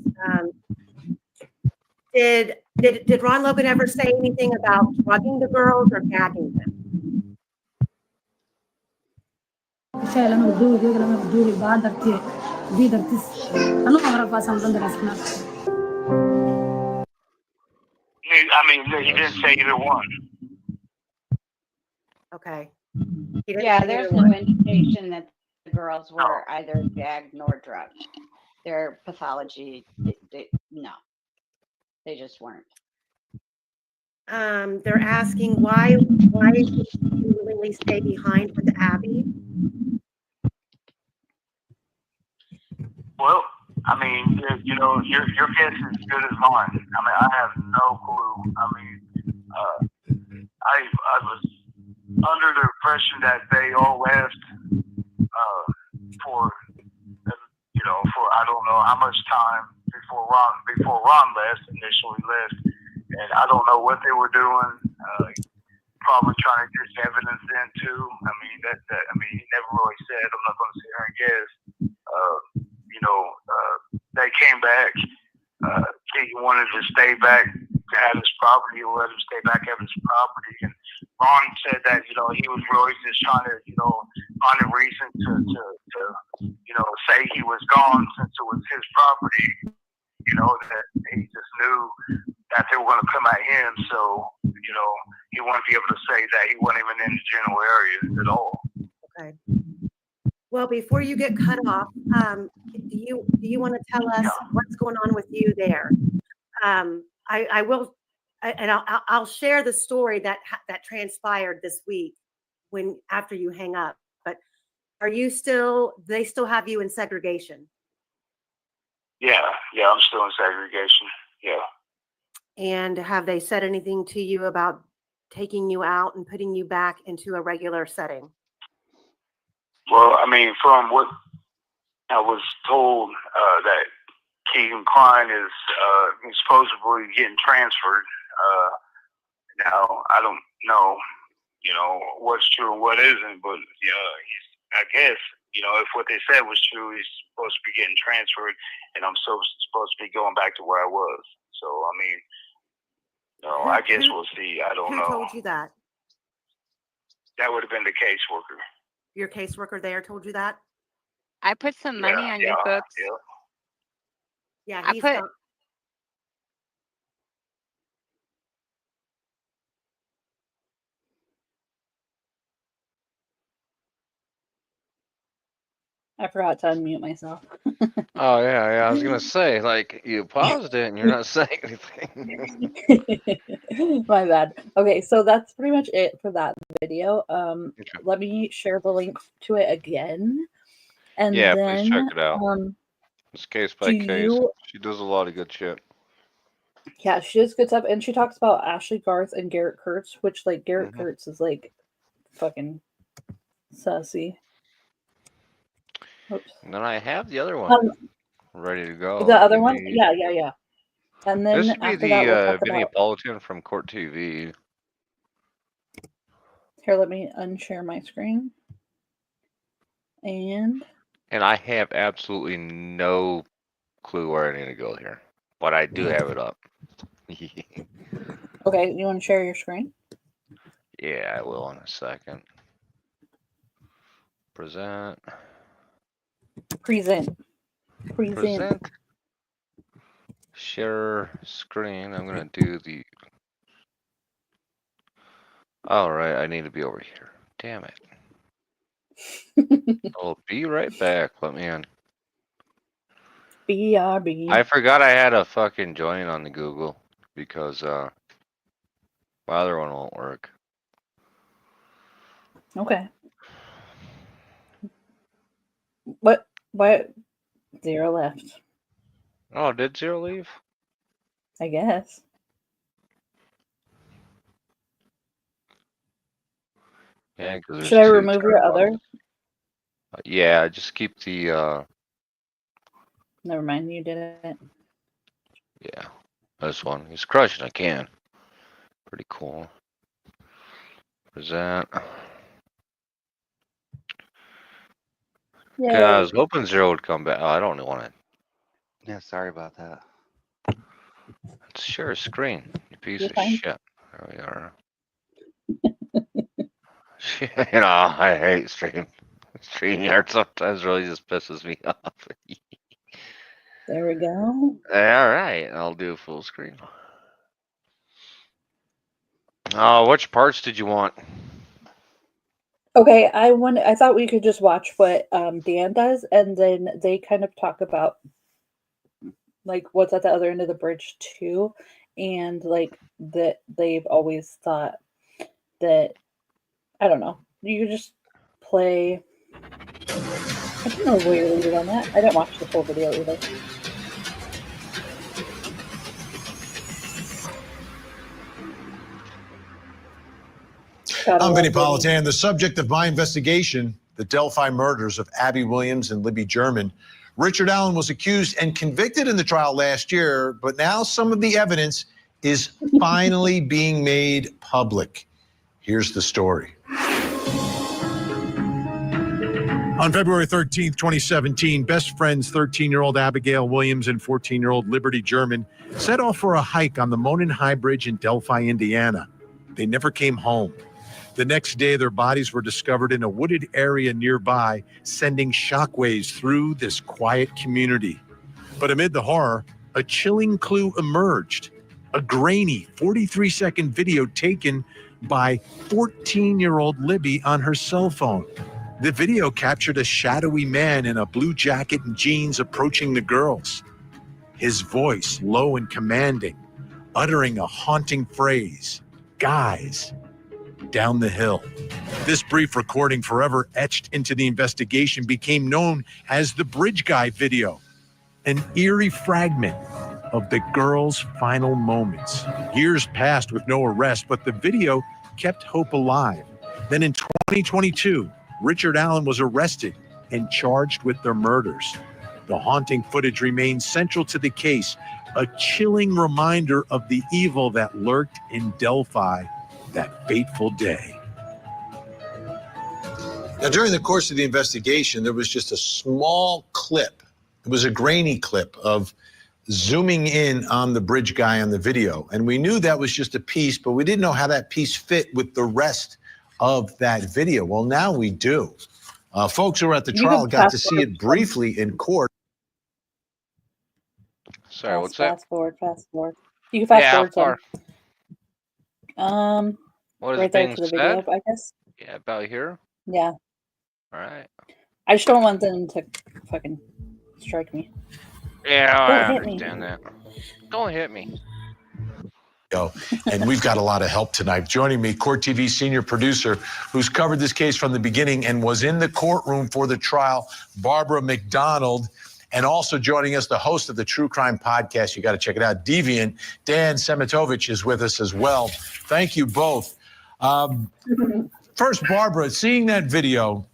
Did Ron Logan ever say anything about drugging the girls or gagging them? He didn't say either one. Okay. Yeah, there's no indication that the girls were either gagged nor drugged. Their pathology, no, they just weren't. They're asking why did you willingly stay behind with Abby? Well, your guess is as good as mine. I have no clue. I was under the impression that they all left for I don't know how much time before Ron initially left, and I don't know what they were doing. probably trying to get evidence in too. I mean, he never really said. I'm not going to sit here and guess. They came back. He wanted to stay back to have his property, or let him stay back at his property. And Ron said that he was really just trying to find a reason to say he was gone since it was his property. That he just knew that they were going to come at him. So he wanted to be able to say that he wasn't even in the general area at all. Okay. Well, before you get cut off, do you want to tell us what's going on with you there? I will, and I'll share the story that transpired this week after you hang up. But they still have you in segregation? Yeah, I'm still in segregation. Yeah. And have they said anything to you about taking you out and putting you back into a regular setting? Well, I mean, from what I was told, that Keegan Klein is supposedly getting transferred. Now, I don't know, what's true and what isn't, but I guess, if what they said was true, he's supposed to be getting transferred, and I'm supposed to be going back to where I was. So, I mean, I guess we'll see. I don't know. Who told you that? That would have been the caseworker. Your caseworker there told you that? I put some money on your books. Yeah, I forgot to unmute myself. Oh yeah. I was gonna say, like, you paused it and you're not saying anything. My bad. Okay, so that's pretty much it for that video. Let me share the link to it again, and Yeah, then please check it out. It's case by case. She does a lot of good shit. Yeah, she does good stuff, and she talks about Ashley Garth and Garrett Kurtz, which Garrett Kurtz is fucking sussy. Oops. And then I have the other one ready to go. The other one? Yeah. And then this would be after that, we'll talk Vinny about... Politan from Court TV. Here, let me unshare my screen. And I have absolutely no clue where I need to go here, but I do have it up. Okay, you want to share your screen? Yeah, I will in a second. Present. Share screen. I'm gonna do the. All right, I need to be over here. Damn it. I'll be right back. Let me in. BRB. I forgot I had a fucking join on the Google because my other one won't work. Okay. What? What? 0 left. Oh, did 0 leave? I guess. Yeah, because should I remove your other? Yeah, just keep the. Never mind, you did it. Yeah, this one. He's crushing. I can. Pretty cool. Present. Yeah, I was hoping 0 would come back. Oh, I don't want it. Yeah, sorry about that. Let's share a screen. You piece of shit. There we are. I hate StreamYard sometimes really just pisses me off. There we go. All right, I'll do full screen. Which parts did you want? Okay, I thought we could just watch what Dan does, and then they kind of talk about what's at the other end of the bridge too, and that they've always thought that, I don't know, you just play. I don't know where you leave it on that. I didn't watch the full video either. I'm Vinny Politan, the subject of my investigation, the Delphi murders of Abby Williams and Libby German. Richard Allen was accused and convicted in the trial last year, but now some of the evidence is finally being made public. Here's the story. On February 13th, 2017, best friends 13-year-old Abigail Williams and 14-year-old Liberty German set off for a hike on the Monon High Bridge in Delphi, Indiana. They never came home. The next day, their bodies were discovered in a wooded area nearby, sending shockwaves through this quiet community. But amid the horror, a chilling clue emerged. A grainy 43-second video taken by 14-year-old Libby on her cell phone. The video captured a shadowy man in a blue jacket and jeans approaching the girls. His voice low and commanding, uttering a haunting phrase, "Guys, down the hill." This brief recording, forever etched into the investigation, became known as the Bridge Guy video, an eerie fragment of the girls' final moments. Years passed with no arrest, but the video kept hope alive. Then in 2022, Richard Allen was arrested and charged with their murders. The haunting footage remains central to the case, a chilling reminder of the evil that lurked in Delphi that fateful day. Now, during the course of the investigation, there was just a small clip. It was a grainy clip of zooming in on the bridge guy on the video. And we knew that was just a piece, but we didn't know how that piece fit with the rest of that video. Well, now we do. Folks who were at the trial got to see it briefly in court. Sorry, what's that? Fast forward. You can fast forward some. What is right there being to the said? video, I guess. Yeah, about here. Yeah. All right. I just don't want them to fucking strike me. Yeah, Don't I hit me. understand that. Don't hit me. And we've got a lot of help tonight. Joining me, Court TV senior producer who's covered this case from the beginning and was in the courtroom for the trial, Barbara McDonald. And also joining us, the host of the True Crime Podcast. You got to check it out. Deviant, Dan Semitovich is with us as well. Thank you both. First, Barbara, seeing that video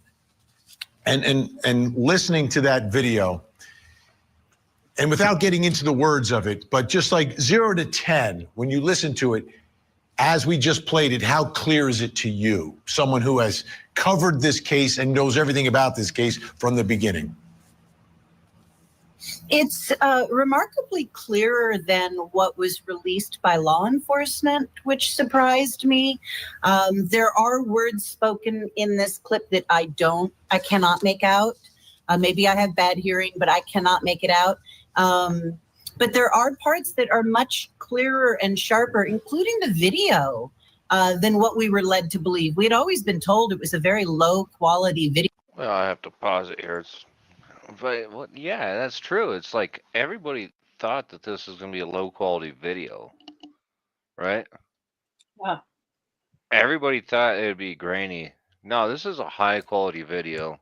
and listening to that video, and without getting into the words of it, but just like 0 to 10, when you listen to it, as we just played it, how clear is it to you? Someone who has covered this case and knows everything about this case from the beginning. It's remarkably clearer than what was released by law enforcement, which surprised me. There are words spoken in this clip that I cannot make out. Maybe I have bad hearing, but I cannot make it out. But there are parts that are much clearer and sharper, including the video, than what we were led to believe. We had always been told it was a very low quality video. Well, I have to pause it here. But yeah, that's true. It's like everybody thought that this was going to be a low quality video, right? Wow. Everybody thought it would be grainy. No, this is a high quality video.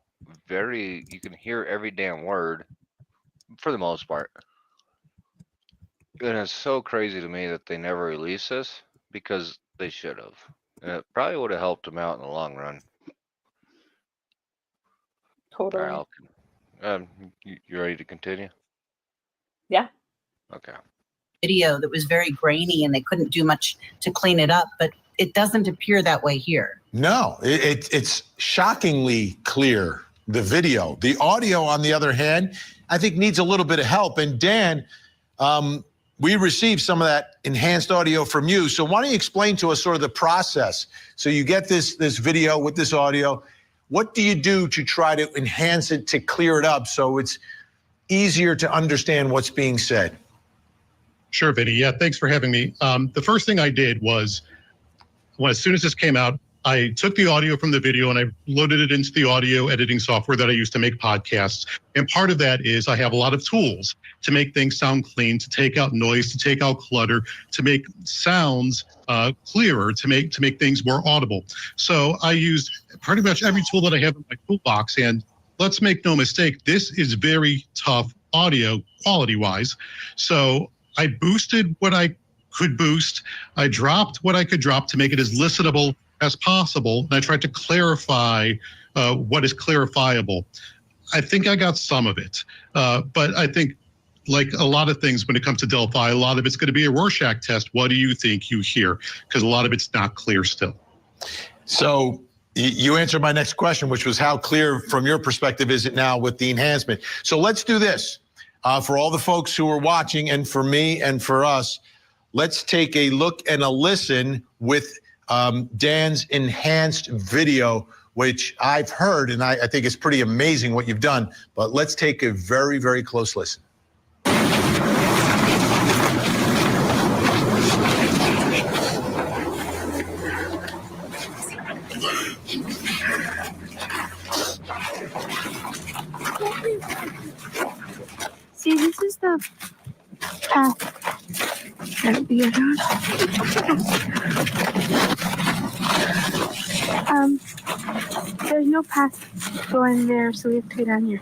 You can hear every damn word for the most part. And it's so crazy to me that they never released this because they should have. And it probably would have helped them out in the long run. Totally. All right, you ready to continue? Yeah. Okay. Video that was very grainy and they couldn't do much to clean it up, but it doesn't appear that way here. No, it's shockingly clear, the video. The audio, on the other hand, I think needs a little bit of help. And Dan, we received some of that enhanced audio from you. So why don't you explain to us sort of the process? So you get this video with this audio. What do you do to try to enhance it, to clear it up so it's easier to understand what's being said? Sure, Vinny. Yeah, thanks for having me. The first thing I did was, as soon as this came out, I took the audio from the video and I loaded it into the audio editing software that I use to make podcasts. And part of that is I have a lot of tools to make things sound clean, to take out noise, to take out clutter, to make sounds clearer, to make things more audible. So I used pretty much every tool that I have in my toolbox. And let's make no mistake, this is very tough audio quality-wise. So I boosted what I could boost. I dropped what I could drop to make it as listenable as possible. And I tried to clarify what is clarifiable. I think I got some of it. But I think, like a lot of things when it comes to Delphi, a lot of it's going to be a Rorschach test. What do you think you hear? Because a lot of it's not clear still. So you answered my next question, which was how clear from your perspective is it now with the enhancement? So let's do this. For all the folks who are watching and for me and for us, let's take a look and a listen with Dan's enhanced video, which I've heard, and I think it's pretty amazing what you've done. But let's take a very, very close listen. See, this is the path that we are on. There's no path going there, so we have to go down here.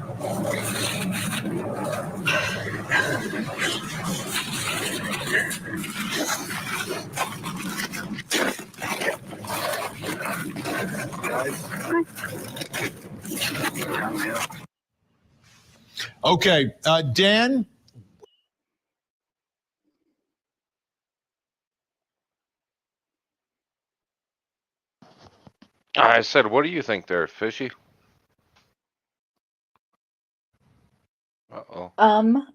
Okay, Dan. I said, what do you think there, Fishy? Uh-oh.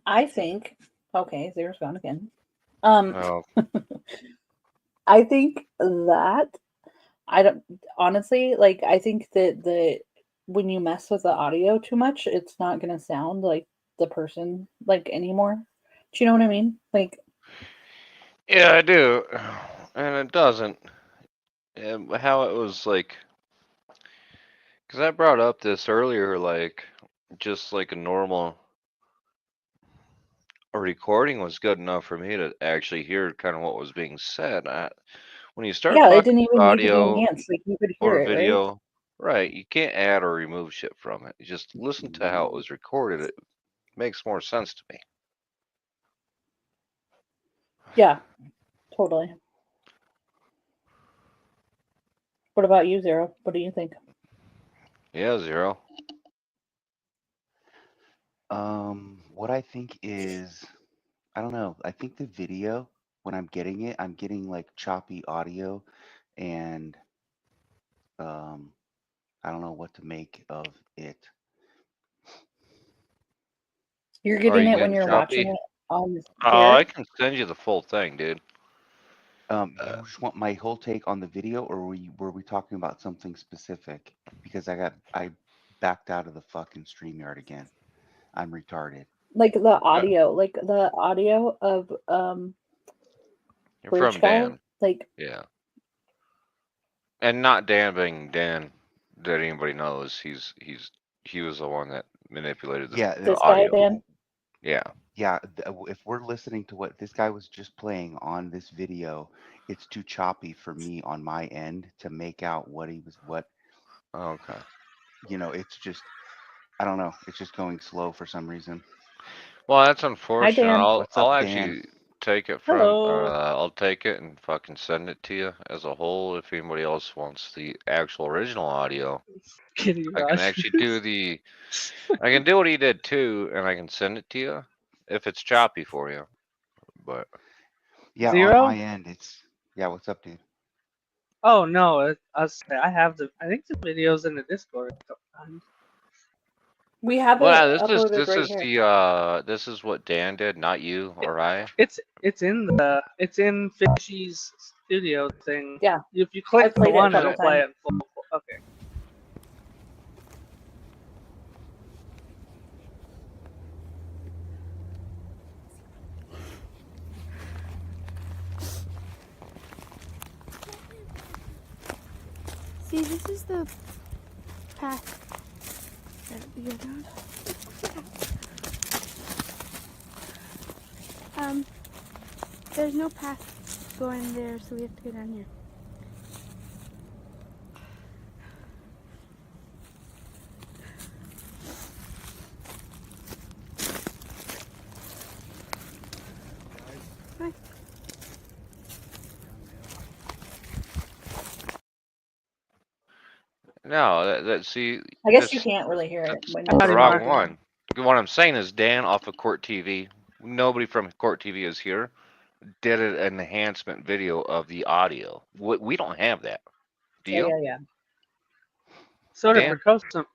I think, okay, Zero's gone again. Oh. I think that, I don't, honestly, like, I think that when you mess with the audio too much, it's not going to sound like the person, like, anymore. Do you know what I mean? Like, Yeah, I do. And it doesn't. How it was like, because I brought up this earlier, like, just like a normal recording was good enough for me to actually hear kind of what was being said. When you start yeah, it talking didn't even need to be audio enhanced. Like, you could hear or it, right? video, right, you can't add or remove shit from it. You just listen to how it was recorded. It makes more sense to me. Yeah, totally. What about you, Zero? What do you think? Yeah, Zero. What I think is, I don't know. I think the video, when I'm getting it, I'm getting like choppy audio, and I don't know what to make of it. You're Are getting you it when getting you're watching choppy? it on the Oh, I here? can send you the full thing, dude. You just want my whole take on the video, or were we talking about something specific? Because I backed out of the fucking StreamYard again. I'm retarded. Like the audio of You're Bridge from Guy, Dan. like, Yeah. And not Dan being Dan that anybody knows. He was the one that manipulated Yeah, the this guy, audio. Dan. Yeah. yeah. If we're listening to what this guy was just playing on this video, it's too choppy for me on my end to make out what he was. Okay. It's just, I don't know. It's just going slow for some reason. Well, that's Hi, unfortunate. Dan. What's I'll up, Dan? actually take it Hello. I'll take it and fucking send it to you as a whole. If anybody else wants the actual original audio, Kitty I can actually do I can do what he did too, and I can send it to you if it's choppy for you. But Yeah, on Zero? my end, yeah. What's up, dude? Oh no, I think the video's in the Discord a couple times. We have well, it uploaded right here. this is what Dan did, not you or I. It's in Fishy's studio thing. Yeah. If you I click the played it a one, couple it'll play times. it full. Okay. See, this is the path that we are on. There's no path going there, so we have to go down here. Hi. No, see. I guess you can't really hear it when That's the you're wrong talking. one. What I'm saying is Dan off of Court TV. Nobody from Court TV is here. Did an enhancement video of the audio. We don't have that. deal? Yeah. Sort of Dan? precocious.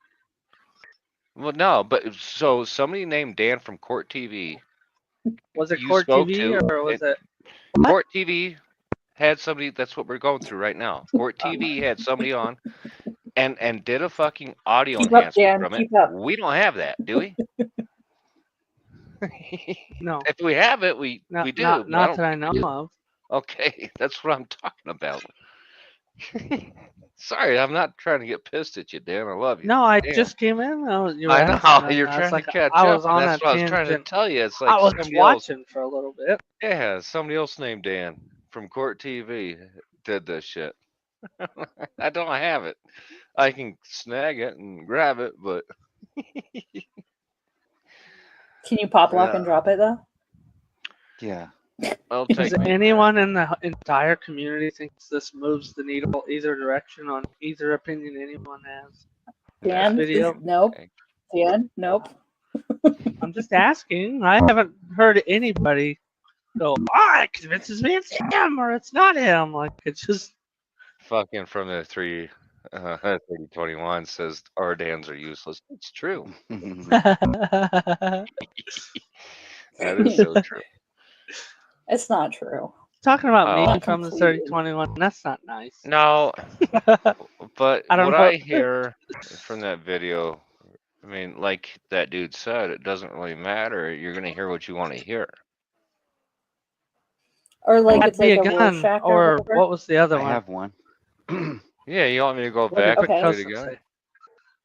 Well, no, but so somebody named Dan from Court TV. Was it you Court spoke TV to, or was and it what? Court TV had somebody. That's what we're going through right now. Court TV had somebody on, and did a fucking audio Keep up, enhancement Dan. from it. Keep up. We don't have that, do we? No. If we have it, we do. but I Not don't that I think know we do. of. Okay, that's what I'm talking about. Sorry, I'm not trying to get pissed at you, Dan. I love you. No, I Damn. just came in. You were I know asking, you're and I was trying like, to catch I up, was and on that's a what I was trying to tangent. tell you. It's I like was somebody else. watching for a little bit. Yeah, somebody else named Dan from Court TV did this shit. I don't have it. I can snag it and grab it, but Can you pop lock yeah, and drop it though? Yeah. it'll Does take me a minute. anyone in the entire community thinks this moves the needle either direction on either opinion anyone has? Dan, This video? nope. Dan, nope. I'm just asking. I haven't heard anybody go, it convinces me it's him or it's not him. Like, it's just. Fucking from the 3021 says our Dans are useless. It's true. That is so true. It's not true. Talking about Oh. me from the 3021, that's not nice. No, but I don't what know. I hear from that video, I mean, like that dude said, it doesn't really matter. You're gonna hear what you want to hear. Or like That'd it's be like a a gun, Rorschach or whatever. what was the other I one? have one. Yeah, you want me to go What did back and play Okay. it Picasso again? say?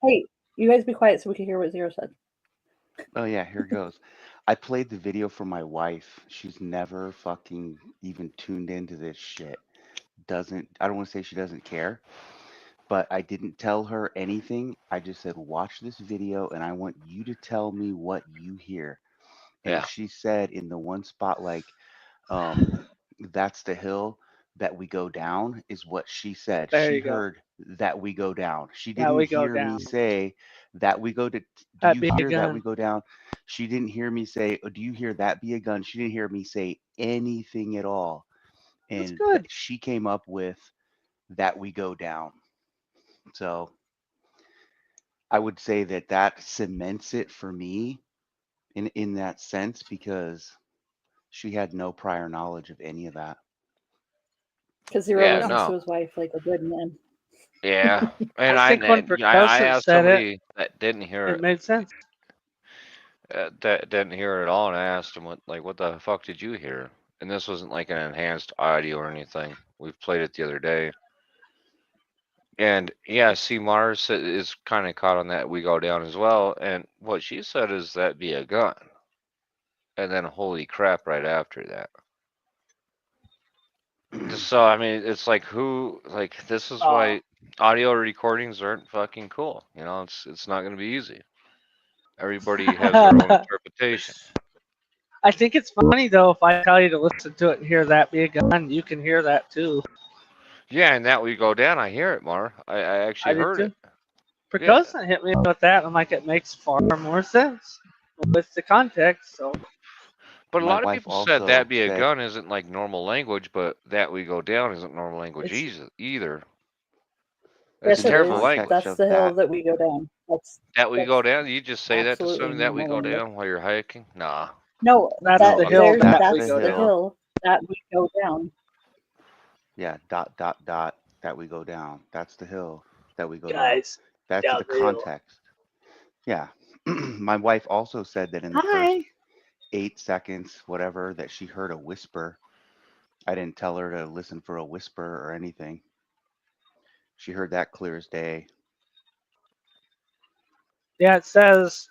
Hey, you guys be quiet so we can hear what Zero said. Oh yeah, here goes. I played the video for my wife. She's never fucking even tuned into this shit. I don't want to say she doesn't care, but I didn't tell her anything. I just said, watch this video and I want you to tell me what you hear. And Yeah. she said in the one spot, like, that's the hill that we go down, is what she said. There She you go. heard that we go down. She That we didn't go hear me down. say that we go to, do That you be a hear that we gun. go down? She didn't hear me say, oh, do you hear that be a gun? She didn't hear me say anything at all. That's And good. she came up with that we go down. So I would say that that cements it for me in that sense, because she had no prior knowledge of any of that. Because Zero Yeah, listens to no. his wife like a good man. Yeah, and I think when I Picasso asked said somebody that didn't hear it it, made sense. that didn't hear it at all, and I asked him what the fuck did you hear? And this wasn't like an enhanced audio or anything. We've played it the other day. And yeah, see, Mars is kind of caught on that we go down as well. And what she said is that be a gun. And then holy crap right after that. So, I mean, it's like this is why audio recordings aren't fucking cool. You know, it's not going to be easy. Everybody has their own interpretation. I think it's funny though if I tell you to listen to it and hear that be a gun, you can hear that too. Yeah, and that we go down, I hear it, Mar. I actually I did heard too. it. Picasso hit me with that. I'm like, it makes far more sense with the context. So, But a My lot of wife people said also that be a said- gun isn't like normal language, but that we go down isn't normal language either. Yes, It's it terrible is. language. That's the hill that we go down. That we go down. You just say that to absolutely somebing that we go normal language. down while you're hiking. Nah. No, That's the hill that that's we go the down. hill that we go down. Yeah, ... that we go down. That's the hill that we go Guys, down. That's down the the hill. context. Yeah. My wife also said that in the Hi. first 8 seconds, whatever, that she heard a whisper. I didn't tell her to listen for a whisper or anything. She heard that clear as day. Yeah, it says,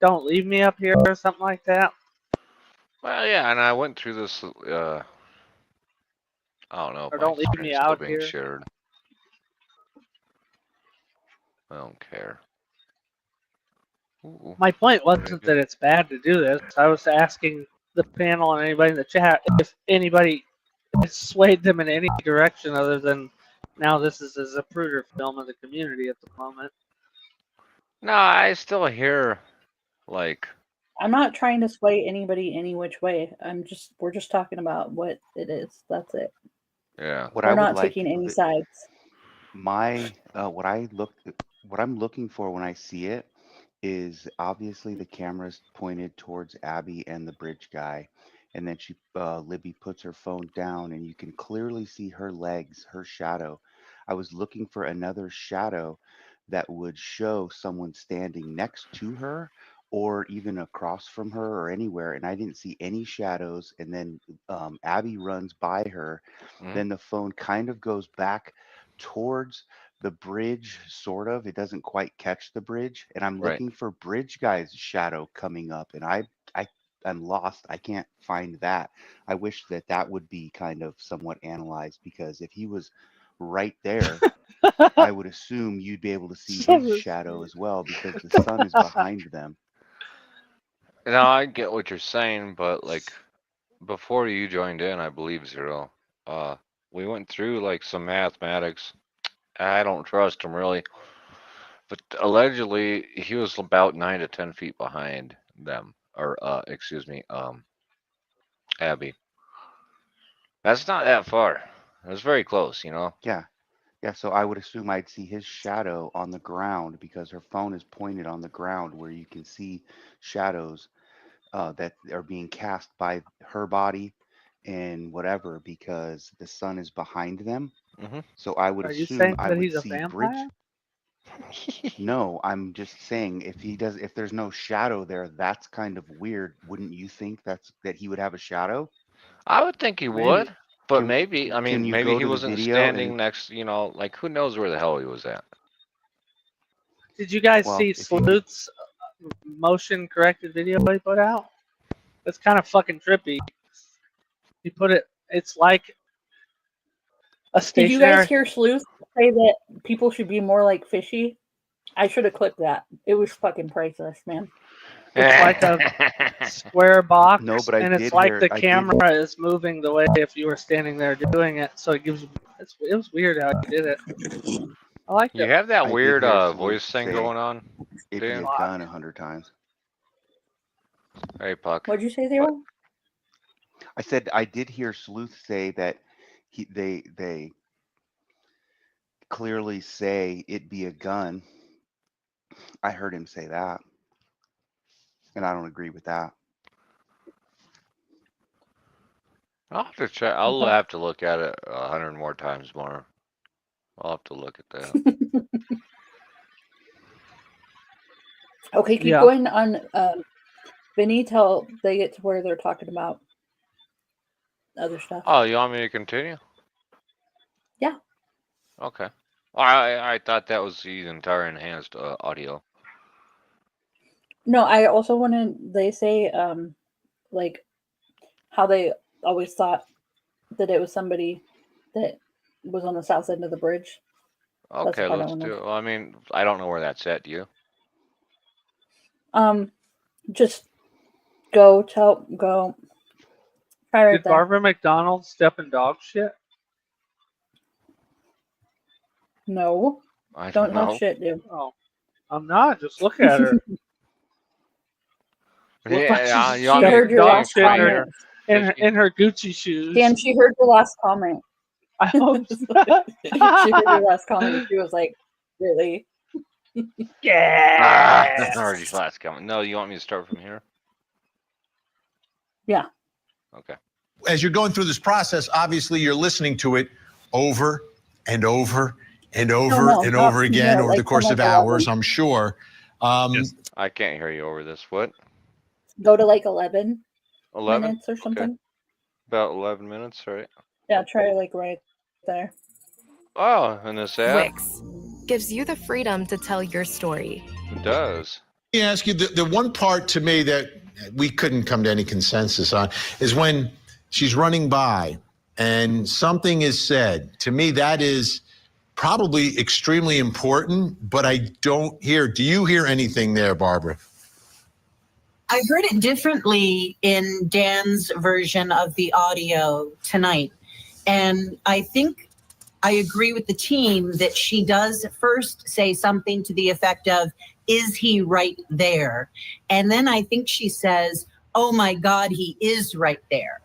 "Don't leave me up here" or something like that. Well, yeah, and I went through this. I don't know if Or my don't leave screen's me still out being here. shared. I don't care. Ooh. My point wasn't that it's bad to do this. I was asking the panel and anybody in the chat if anybody has swayed them in any direction other than now this is a Zapruder film of the community at the moment. No, I still hear like I'm not trying to sway anybody any which way. We're just talking about what it is. That's it. yeah. What We're I would not like taking any sides. My what I'm looking for when I see it is obviously the camera's pointed towards Abby and the bridge guy, and then Libby puts her phone down, and you can clearly see her legs, her shadow. I was looking for another shadow that would show someone standing next to her or even across from her or anywhere, and I didn't see any shadows. And then Abby runs by her, then the phone kind of goes back towards the bridge, sort of. It doesn't quite catch the bridge, and I'm Right. looking for bridge guy's shadow coming up, and I'm lost. I can't find that. I wish that would be kind of somewhat analyzed, because if he was right there, I would assume you'd be able to see his shadow as well, because the sun is behind them. Now I get what you're saying, but like before you joined in, I believe Zero. We went through like some mathematics. I don't trust him really, but allegedly he was about 9 to 10 feet behind them, or excuse me, Abby. That's not that far. It was very close, you know. Yeah. Yeah, so I would assume I'd see his shadow on the ground, because her phone is pointed on the ground where you can see shadows that are being cast by her body and whatever, because the sun is behind them. So I would Are you assume saying I that would he's a see bridge. vampire? No, I'm just saying if there's no shadow there, that's kind of weird. Wouldn't you think that he would have a shadow? I would think he would, Maybe. but Can maybe, I can mean, you maybe go he to the wasn't video standing and next, you know, like who knows where the hell he was at. Did you guys well, see if you Sleuth's motion corrected video he put out? It's kind of fucking trippy. He put it. It's like a Did you guys stationary. hear Sleuth say that people should be more like Fishy? I should have clipped that. It was fucking priceless, man. It's like a square box, No, but I and it's did like hear the I did camera is moving the way if you were standing there doing it. So it gives. It was weird how he did it. I liked You it. have that I did weird hear Sleuth voice thing say going on, it'd be Dan. a gun 100 times. Hey, Puck. What'd you say, What? Zero? I said I did hear Sleuth say that they clearly say it'd be a gun. I heard him say that, and I don't agree with that. I'll have to check. I'll Okay. have to look at it 100 more times more. I'll have to look at that. Okay, keep Yeah. going on Vinny till they get to where they're talking about other stuff. Oh, you want me to continue? Yeah. Okay. I thought that was the entire enhanced audio. No, I also wanted, they say, like, how they always thought that it was somebody that was on the south end of the bridge. That's Okay, the part I let's wanted. do it. Well, I mean, I don't know where that's at. Do you? Just go. Try right Did there. Barbara McDonald step in dog shit? No. I Don't don't talk know. shit, dude. Oh, I'm not. Just look at her. Look like Yeah, she's you want She me heard to your dog last shit in explain her, comment. in her Gucci shoes. Dan, she heard your last comment. I hope so. She heard your last comment. She was like, really? Yeah. Already last comment. No, you want me to start from here? Yeah. Okay. As you're going through this process, obviously you're listening to it over and over and over No, and not over from again here, over like the course from of like hours, 11. I'm sure. I can't hear you over this. What? Go to like 11 11? minutes or something. Okay. About 11 minutes, right? Yeah, try like right there. Oh, and this ad? Wix gives you the freedom to tell your story. It does. Let me ask you, the one part to me that we couldn't come to any consensus on is when she's running by and something is said. To me, that is probably extremely important, but I don't hear. Do you hear anything there, Barbara? I heard it differently in Dan's version of the audio tonight. And I think I agree with the team that she does first say something to the effect of, is he right there? And then I think she says, oh my God, he is right there.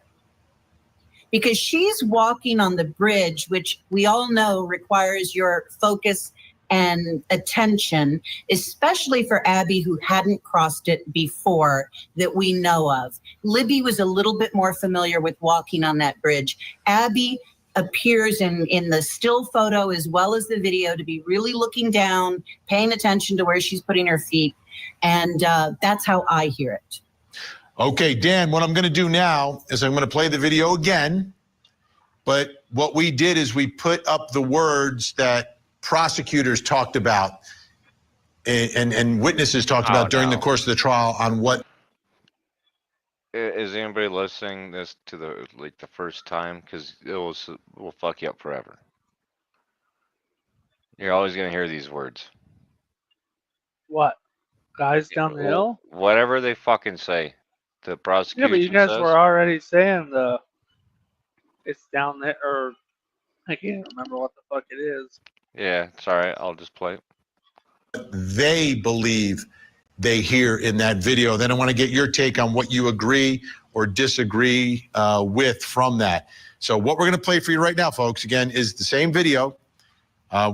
because she's walking on the bridge, which we all know requires your focus and attention, especially for Abby, who hadn't crossed it before that we know of. Libby was a little bit more familiar with walking on that bridge. Abby appears in the still photo as well as the video to be really looking down, paying attention to where she's putting her feet. And that's how I hear it. Okay, Dan, what I'm going to do now is I'm going to play the video again. But what we did is we put up the words that prosecutors talked about and witnesses talked about during the course of the trial on what. Is anybody listening this to the first time? Because will fuck you up forever. You're always gonna hear these words. What? Guys down the hill? Whatever they fucking say. The prosecution Yeah, but you guys says. were already saying it's down there, or I can't remember what the fuck it is. Yeah, it's all right. I'll just play it. They believe they hear in that video. Then I want to get your take on what you agree or disagree with from that. So what we're going to play for you right now, folks, again, is the same video.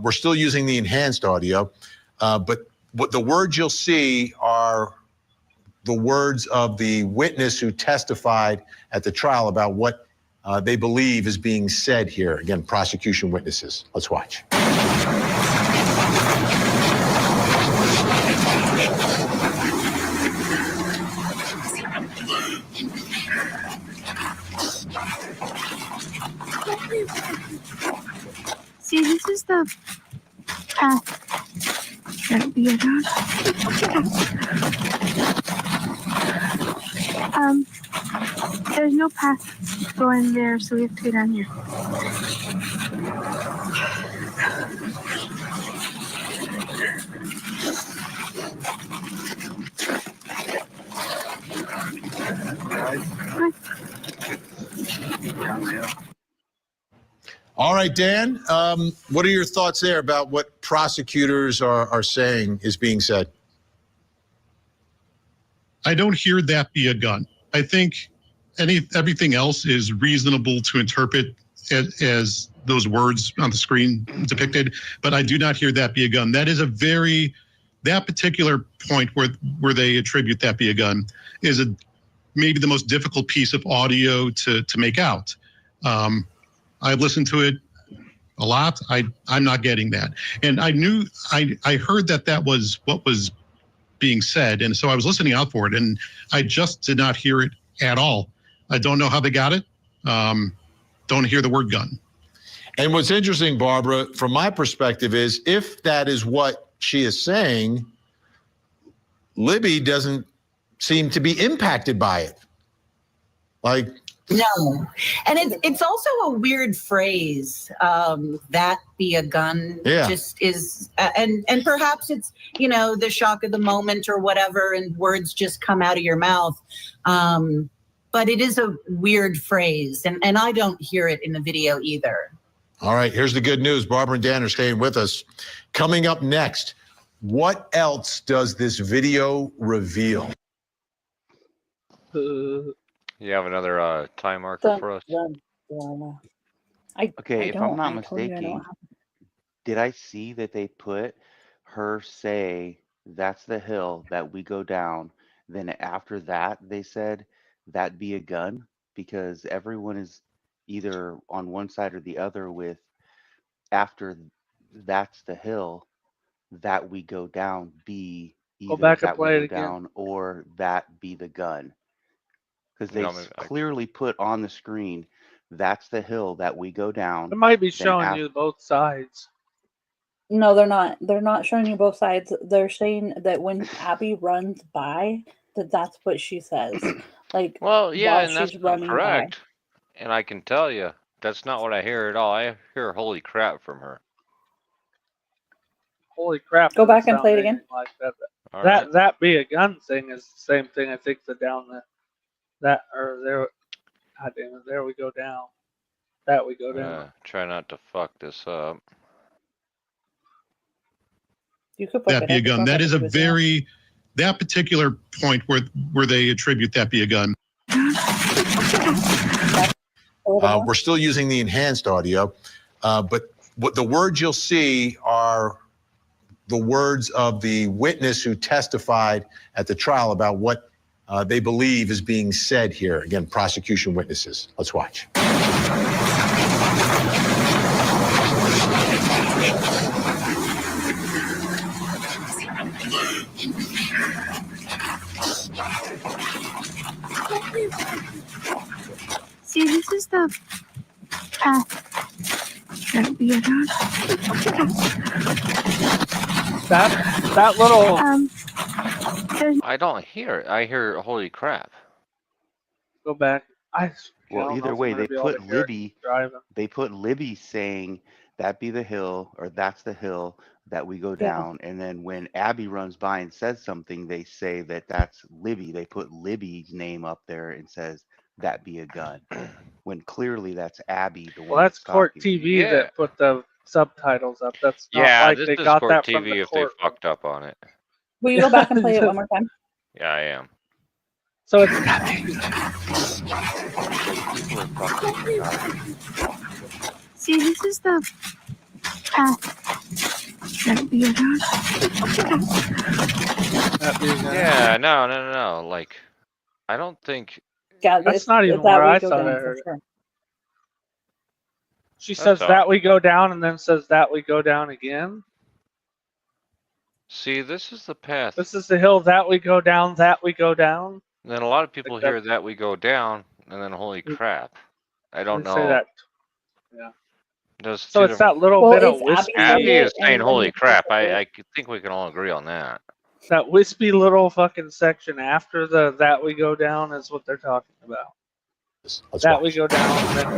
We're still using the enhanced audio, but what the words you'll see are the words of the witness who testified at the trial about what they believe is being said here. Again, prosecution witnesses. Let's watch. See, this is the path that we are on. There's no path going there, so we have to go down here. All right, Dan, what are your thoughts there about what prosecutors are saying is being said? I don't hear that be a gun. I think everything else is reasonable to interpret as those words on the screen depicted, but I do not hear that be a gun. That is that particular point where they attribute that be a gun is maybe the most difficult piece of audio to make out. I've listened to it a lot. I'm not getting that. And I heard that was what was being said. And so I was listening out for it, and I just did not hear it at all. I don't know how they got it. Don't hear the word gun. And what's interesting, Barbara, from my perspective is if that is what she is saying, Libby doesn't seem to be impacted by it. Like, no. And it's also a weird phrase, that be a gun. Yeah. Just is, and perhaps it's, the shock of the moment or whatever, and words just come out of your mouth. But it is a weird phrase, and I don't hear it in the video either. All right, here's the good news. Barbara and Dan are staying with us. Coming up next, what else does this video reveal? You have another time marker for us? Okay, if I'm not mistaken, did I see that they put her say, that's the hill that we go down? Then after that, they said, that be a gun? Because everyone is either on one side or the other with, after that's the hill that we go down, be either that we go down or that be the gun. Because they clearly put on the screen, that's the hill that we go down. It might be showing you both sides. No, they're not. They're not showing you both sides. They're saying that when Abby runs by, that's what she says. Like, well, yeah, and that's running correct. by. And I can tell you, that's not what I hear at all. I hear holy crap from her. Holy crap. Go back and play it again. Like that. That be a gun thing is the same thing, I think, there. God damn it, there we go down. That we go down. Try not to fuck this up. You could that be a gun. That is that particular point where they attribute that be a gun. We're still using the enhanced audio, but what the words you'll see are the words of the witness who testified at the trial about what they believe is being said here. Again, prosecution witnesses. Let's watch. See, this is the path that we are on. That little. I don't hear it. I hear holy crap. Go back. Well, don't know either if way, I'm gonna they be able to put hear it Libby. driving. They put Libby saying that be the hill, or that's the hill that we go down. And then when Abby runs by and says something, they say that that's Libby. They put Libby's name up there and says that be a gun, when clearly that's Abby, the one. Well, that's court talking. TV that put the subtitles up. That's not Yeah, like this they is got court that from TV the if they court. fucked up on it. Will you go back and play it one more time? Yeah, I am. So it's See, this is the path that we are on. Yeah, no. Like, I don't think. Yeah, That's not even where I thought I heard it. Sure. She says all. that we go down and then says that we go down again. See, this is the path. This is the hill that we go down, that we go down. And then a lot of people hear that we go down, and then holy crap. I don't They know. say that. Yeah. There's So two it's that different- little bit of wispy. Abby is saying holy crap. I think we can all agree on that. That wispy little fucking section after the that we go down is what they're talking about. That we go down. Then...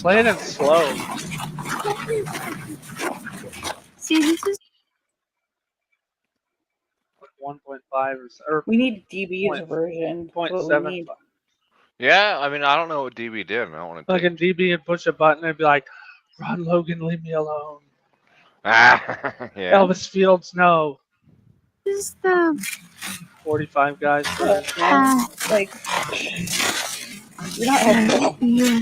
Play it in slow. See, this is 1.5 or we need DB's version. That's what we 0.7. need. Yeah, I mean, I don't know what DB did. I don't want to. Fucking DB and push a button and be like, "Run, Logan, leave me alone." Yeah. Elvis Fields, no. This is the 45 guys. path Like, you're not that we are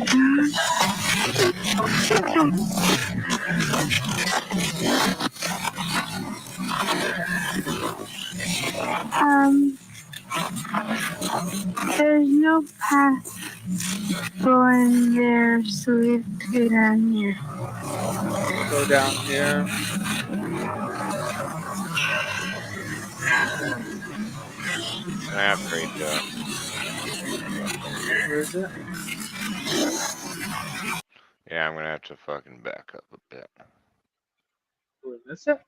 on. There's no path going there, so we have to go down here. Go down here. Great job. Where is it? Yeah, I'm gonna have to fucking back up a bit. Did we miss it?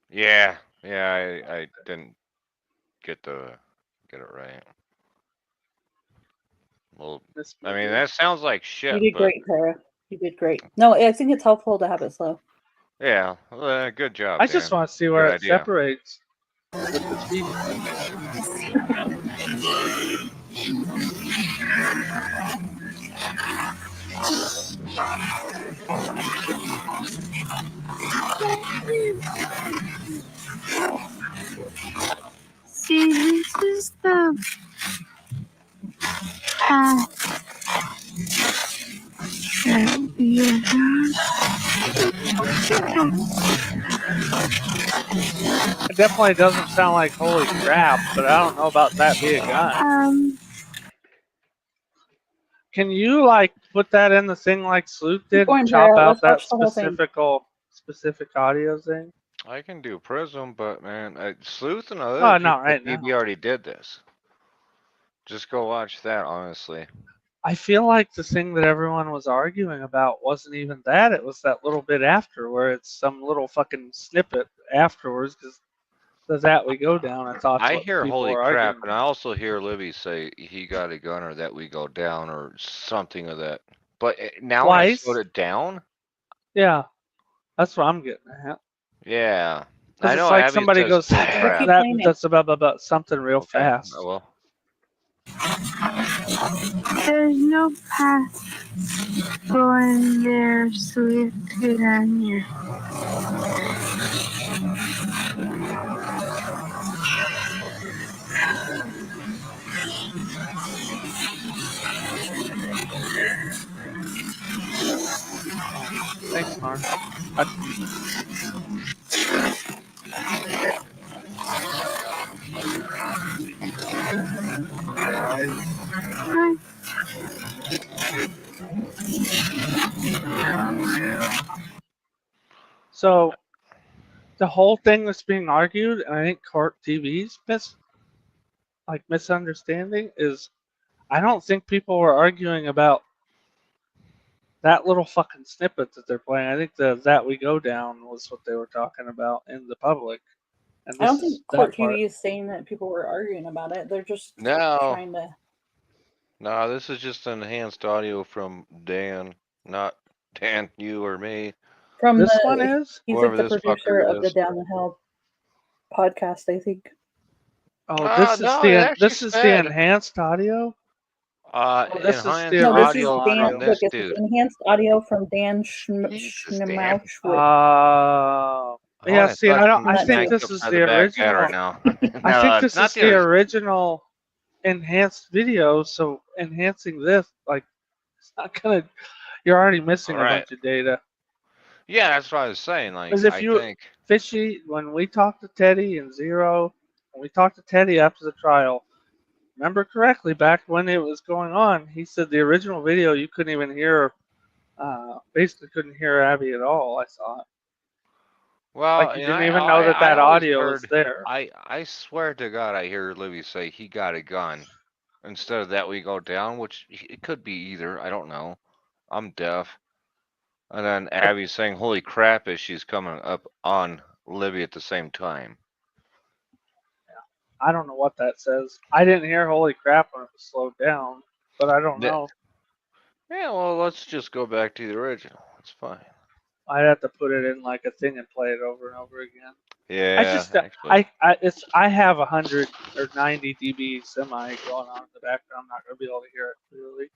Yeah, I didn't get it right. Well, I mean, that sounds like shit. You did but great, Tara. You did great. No, I think it's helpful to have it slow. Yeah, good job. I just Dan. want to see where Good it idea. separates with the TV. See, this is the path that we are on. It definitely doesn't sound like holy crap, but I don't know about that being a gun. Can you like put that in the thing like Sleuth did? Going, Chop Tara. out that Let's watch the whole thing. specific audio thing? I can do Prism, but man, Sleuth and other Oh, people, not right now. DB already did this. Just go watch that, honestly. I feel like the thing that everyone was arguing about wasn't even that. It was that little bit after where it's some little fucking snippet afterwards because that we go down. I thought I hear holy crap, and I also hear Libby say he got a gun or that we go down or something of that. But now when I Twice? slowed it down, Yeah, that's what I'm getting at. yeah. 'Cause I know it's like Abby somebody says goes, holy crap. that's about something real fast. Oh, well. There's no path going there, so we have to go down here. anymore. So the whole thing that's being argued, and I think Court TV's misunderstanding is, I don't think people were arguing about that little fucking snippet that they're playing. I think that we go down was what they were talking about in the public. And I don't this is think Court that part. TV is saying that people were arguing about it. They're just No. trying to. No, this is just enhanced audio from Dan, not Dan, you or me. From This the one is? he's Whoever like the this producer fucker of the is. Down the Hill podcast, I think. Oh, this is no, it actually this is the said, enhanced audio. This is the enhanced No, this is original audio Dan. from audio. Look, this it's dude. enhanced audio from Dan Jesus, Dan. Oh, I yeah. wanna See, I don't. fucking I smack think you this is upside the the back head original. right now. I No, think it's this not is the original. original enhanced video. So enhancing this, it's not gonna. You're already missing a Right. bunch of data. Yeah, that's what I was saying. Like, Because if I you think. Fishy, when we talked to Teddy and Zero, when we talked to Teddy after the trial, remember correctly, back when it was going on, he said the original video you couldn't even hear. Basically, couldn't hear Abby at all. I saw it. Well, You didn't even know that I always audio was heard. there. I swear to God, I hear Libby say he got a gun instead of that we go down, which it could be either. I don't know. I'm deaf. And then Abby saying, "Holy crap!" as she's coming up on Libby at the same time. I don't know what that says. I didn't hear "Holy crap" when it was slowed down, but I don't know. Yeah, well, let's just go back to the original. It's fine. I'd have to put it in like a thing and play it over and over again. Yeah, I just actually. I have 100 or 90 dB semi going on in the background. I'm not gonna be able to hear it clearly,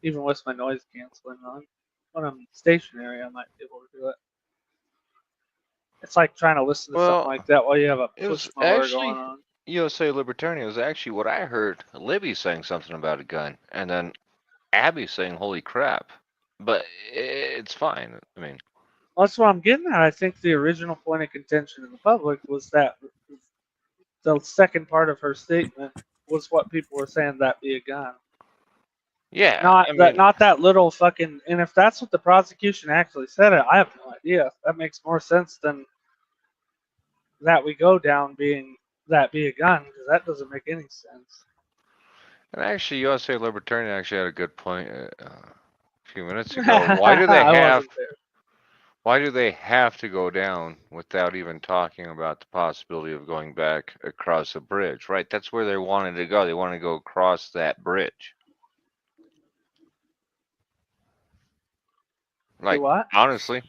even with my noise canceling on. When I'm stationary, I might be able to do it. It's like trying to listen to something like that while you have a It push was mower actually going on. USA Libertarian. It was actually what I heard. Libby saying something about a gun, and then Abby saying, "Holy crap!" But it's fine. I mean, That's what I'm getting at. I think the original point of contention in the public was that the second part of her statement was what people were saying, that be a gun. yeah, Not that little fucking. And if that's what the prosecution actually said, I have no idea. That makes more sense than that we go down being that be a gun, because that doesn't make any sense. And actually, USA Libertarian actually had a good point a few minutes ago. Why do they I have? wasn't there. Why do they have to go down without even talking about the possibility of going back across a bridge? Right, that's where they wanted to go. They wanted to go across that bridge. Like, what? honestly,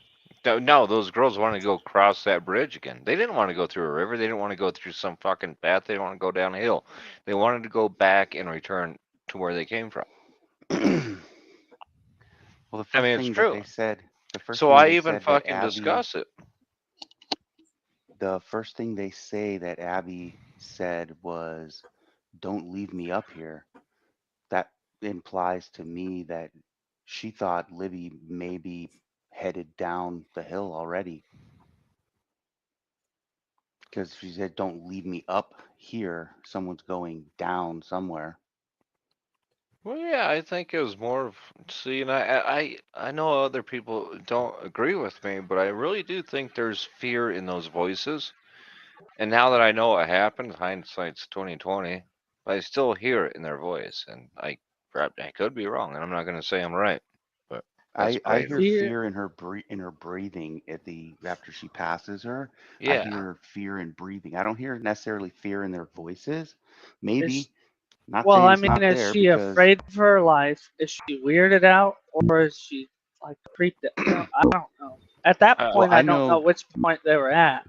no, those girls wanted to go across that bridge again. They didn't want to go through a river. They didn't want to go through some fucking path. They didn't want to go down a hill. They wanted to go back and return to where they came from. Well, the I first mean, thing it's true. that they said, the first So thing I they even said that fucking Abby, discuss it. the first thing they say that Abby said was, "Don't leave me up here." That implies to me that she thought Libby may be headed down the hill already. Because she said, "Don't leave me up here." Someone's going down somewhere. Well, yeah, I think it was more of, see, and I know other people don't agree with me, but I really do think there's fear in those voices. And now that I know what happened, hindsight's 2020, but I still hear it in their voice, and I could be wrong, and I'm not going to say I'm right, but that's I probably hear fear in her breathing at the after she passes her. I Yeah. hear fear in breathing. I don't hear necessarily fear in their voices. Maybe. Not Well, saying I it's mean, not is there she because afraid of her life? Is she weirded out, or is she like creeped out? I don't know. At that well, point, I I don't know know which point they were at.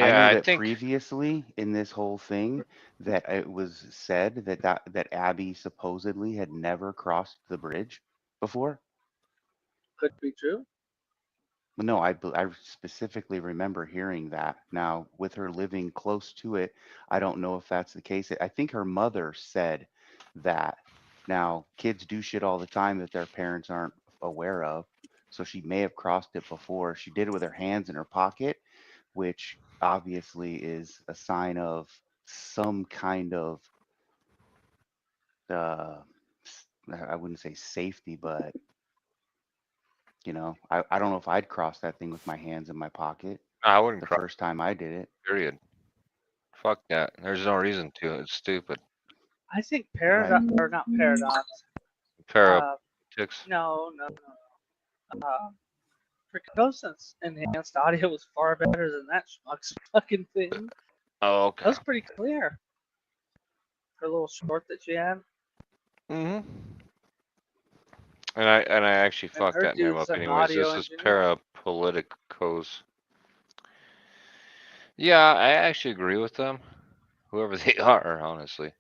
I know that previously in this whole thing that it was said that Abby supposedly had never crossed the bridge before. Could be true. No, I specifically remember hearing that. Now, with her living close to it, I don't know if that's the case. I think her mother said that. Now, kids do shit all the time that their parents aren't aware of. So she may have crossed it before. She did it with her hands in her pocket, which obviously is a sign of some kind of, I wouldn't say safety, but I don't know if I'd cross that thing with my hands in my pocket I wouldn't the cross. first time I did it. Period. Fuck that. There's no reason to. It's stupid. I think Right. or not paradox. Paraptics. No. Precocence enhanced audio was far better than that schmuck's fucking thing. Oh, okay. That was pretty clear. Her little short that she had. Mm-hmm. And I actually fucked that name up anyways. This is Parapoliticos. Yeah, I actually agree with them. Whoever they are, honestly.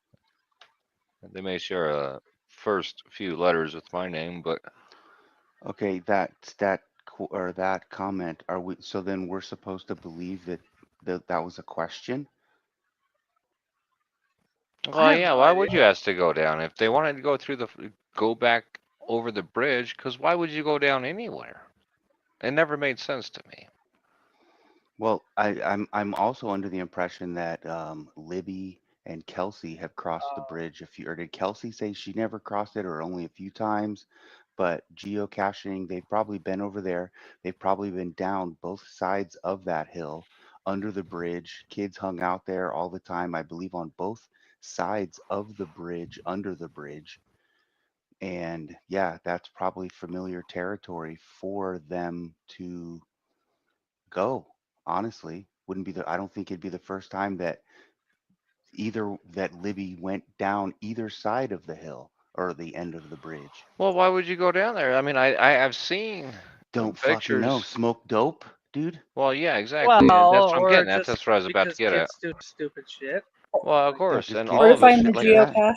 They may share a first few letters with my name, but Okay, that comment, are we, so then we're supposed to believe that was a question? well, yeah, why would you ask to go down? If they wanted to go through go back over the bridge, because why would you go down anywhere? It never made sense to me. Well, I'm also under the impression that Libby and Kelsey have crossed the bridge or did Kelsey say she never crossed it or only a few times? But geocaching, they've probably been over there. They've probably been down both sides of that hill under the bridge. Kids hung out there all the time, I believe, on both sides of the bridge, under the bridge. And yeah, that's probably familiar territory for them to go. Honestly, wouldn't be I don't think it'd be the first time that Libby went down either side of the hill or the end of the bridge. Well, why would you go down there? I mean, I've seen Don't pictures. fucking know. Smoke dope, dude. Well, yeah, exactly. Well, that's what I'm or getting at. just That's what I was about to because get at. kids do stupid shit. Well, of course, just and kids all Or to of find us. the like that. geocache.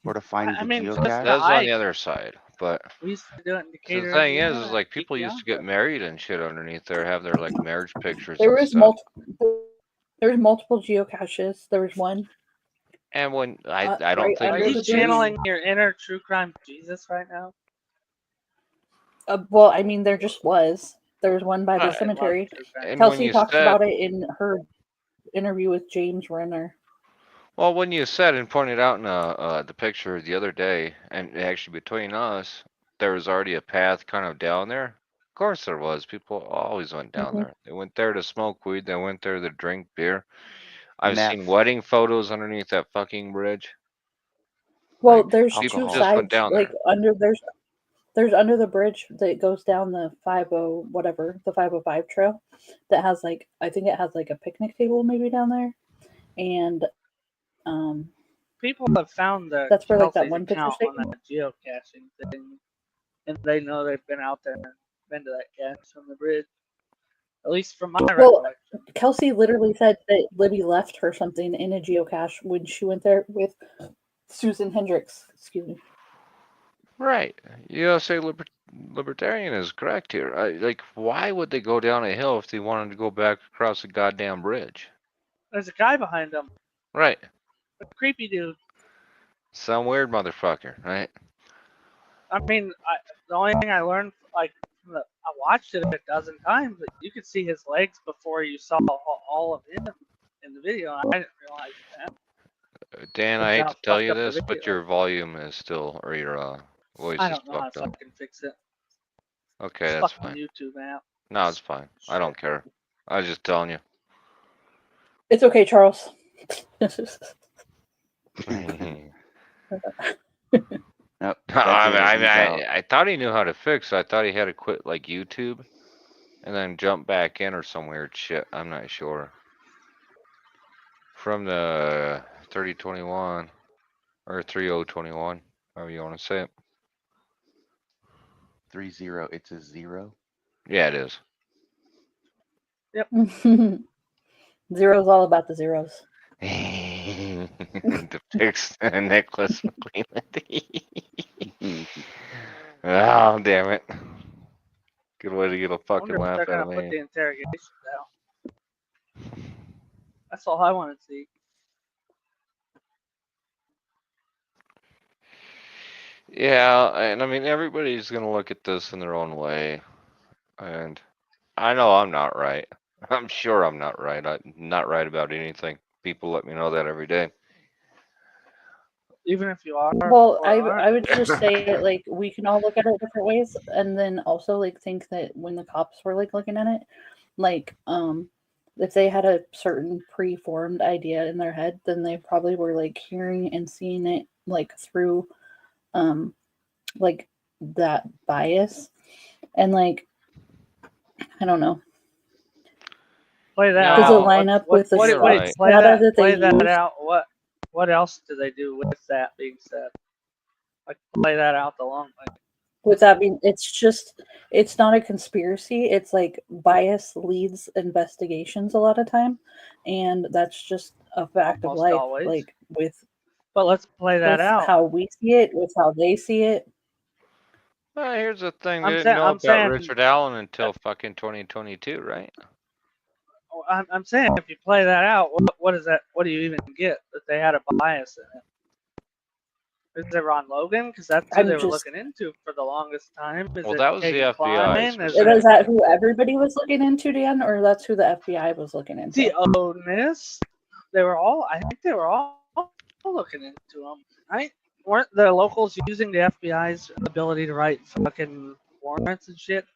Or to find I the mean, just geocache. That's on hike. the other side, but We used to do it in the Decatur, thing Indiana. is like people used to get married and shit underneath there, have their like marriage pictures There and was stuff. there was multiple geocaches. There was one. And when I don't right think Are under it you the was bridge. channeling your inner true crime Jesus right now? Well, I mean, there just was. There was one by the Right. cemetery. And when Kelsey you talks said, about it in her interview with James Renner. well, when you said and pointed out in the picture the other day, and actually between us, there was already a path kind of down there. Of course there was. People always went down there. They went there to smoke weed. They went there to drink beer. I've seen Meth. wedding photos underneath that fucking bridge. Well, Like, there's people two just went sides. down Like there. there's under the bridge that goes down the 50 whatever, the 505 trail that has like, I think it has like a picnic table maybe down there. And People have found the that's where like that Kelsey's one picture account on taken. that geocaching thing, and they know they've been out there and been to that cache on the bridge. At least from my Well, recollection. Kelsey literally said that Libby left her something in a geocache when she went there with Susan Hendricks. Excuse me. Right. USA Libertarian is correct here. Like, why would they go down a hill if they wanted to go back across the goddamn bridge? There's a guy behind them. Right. A creepy dude. Some weird motherfucker, right? I mean, the only thing I learned, like, I watched it a dozen times, but you could see his legs before you saw all of him in the video. And I didn't realize that. Dan, That's I hate how to tell fucked you up the this, but video your volume is still, or your voice I is don't know how to fucked up. fucking fix it. Okay, It's that's fucking fine. YouTube app. No, it's fine. I don't care. I was just telling you. It's okay, Charles. Nope, I thought he knew how to fix it. I thought he had to quit like YouTube and then jump back in or some weird shit. I'm not sure. From the 3021 or 3021, however you want to say it. 30, it's a 0. Yeah, it is. Yep. Zero's all about the zeros. To fix Nicholas McClelland. Oh, damn it. Good way to get a I fucking wonder if laugh they're out gonna of put me. the interrogation down. That's all I want to see. Yeah, and I mean everybody's gonna look at this in their own way, and I know I'm not right. I'm sure I'm not right. I'm not right about anything. People let me know that every day. Even if you are Well, or aren't. I would just say like we can all look at it different ways, and then also like think that when the cops were like looking at it, like if they had a certain preformed idea in their head, then they probably were like hearing and seeing it like through like that bias, and like I don't know. Play that Does out. it line up What, with the what, You're wait, right. play data that, that they play that use? out. What else do they do with that being said? Like play that out the long way. With that being, it's not a conspiracy. It's like bias leads investigations a lot of time, and that's just a fact of Almost life. always. Like But let's play that with out. how we see it, with how they see it. Well, here's the thing. They I'm didn't saying, know I'm about saying, Richard Allen until fucking 2022, right? I'm saying, if you play that out, what is that? What do you even get that they had a bias in it? Is it Ron Logan? Because that's who I'm they were just. looking into for the longest time. Is Well, it that was the Kagan FBI Klein? Is Is it that who everybody was looking into, Dan, or that's who the FBI was looking into? the Onus? They were all. I think they were all looking into them. Right? Weren't the locals using the FBI's ability to write fucking warrants and shit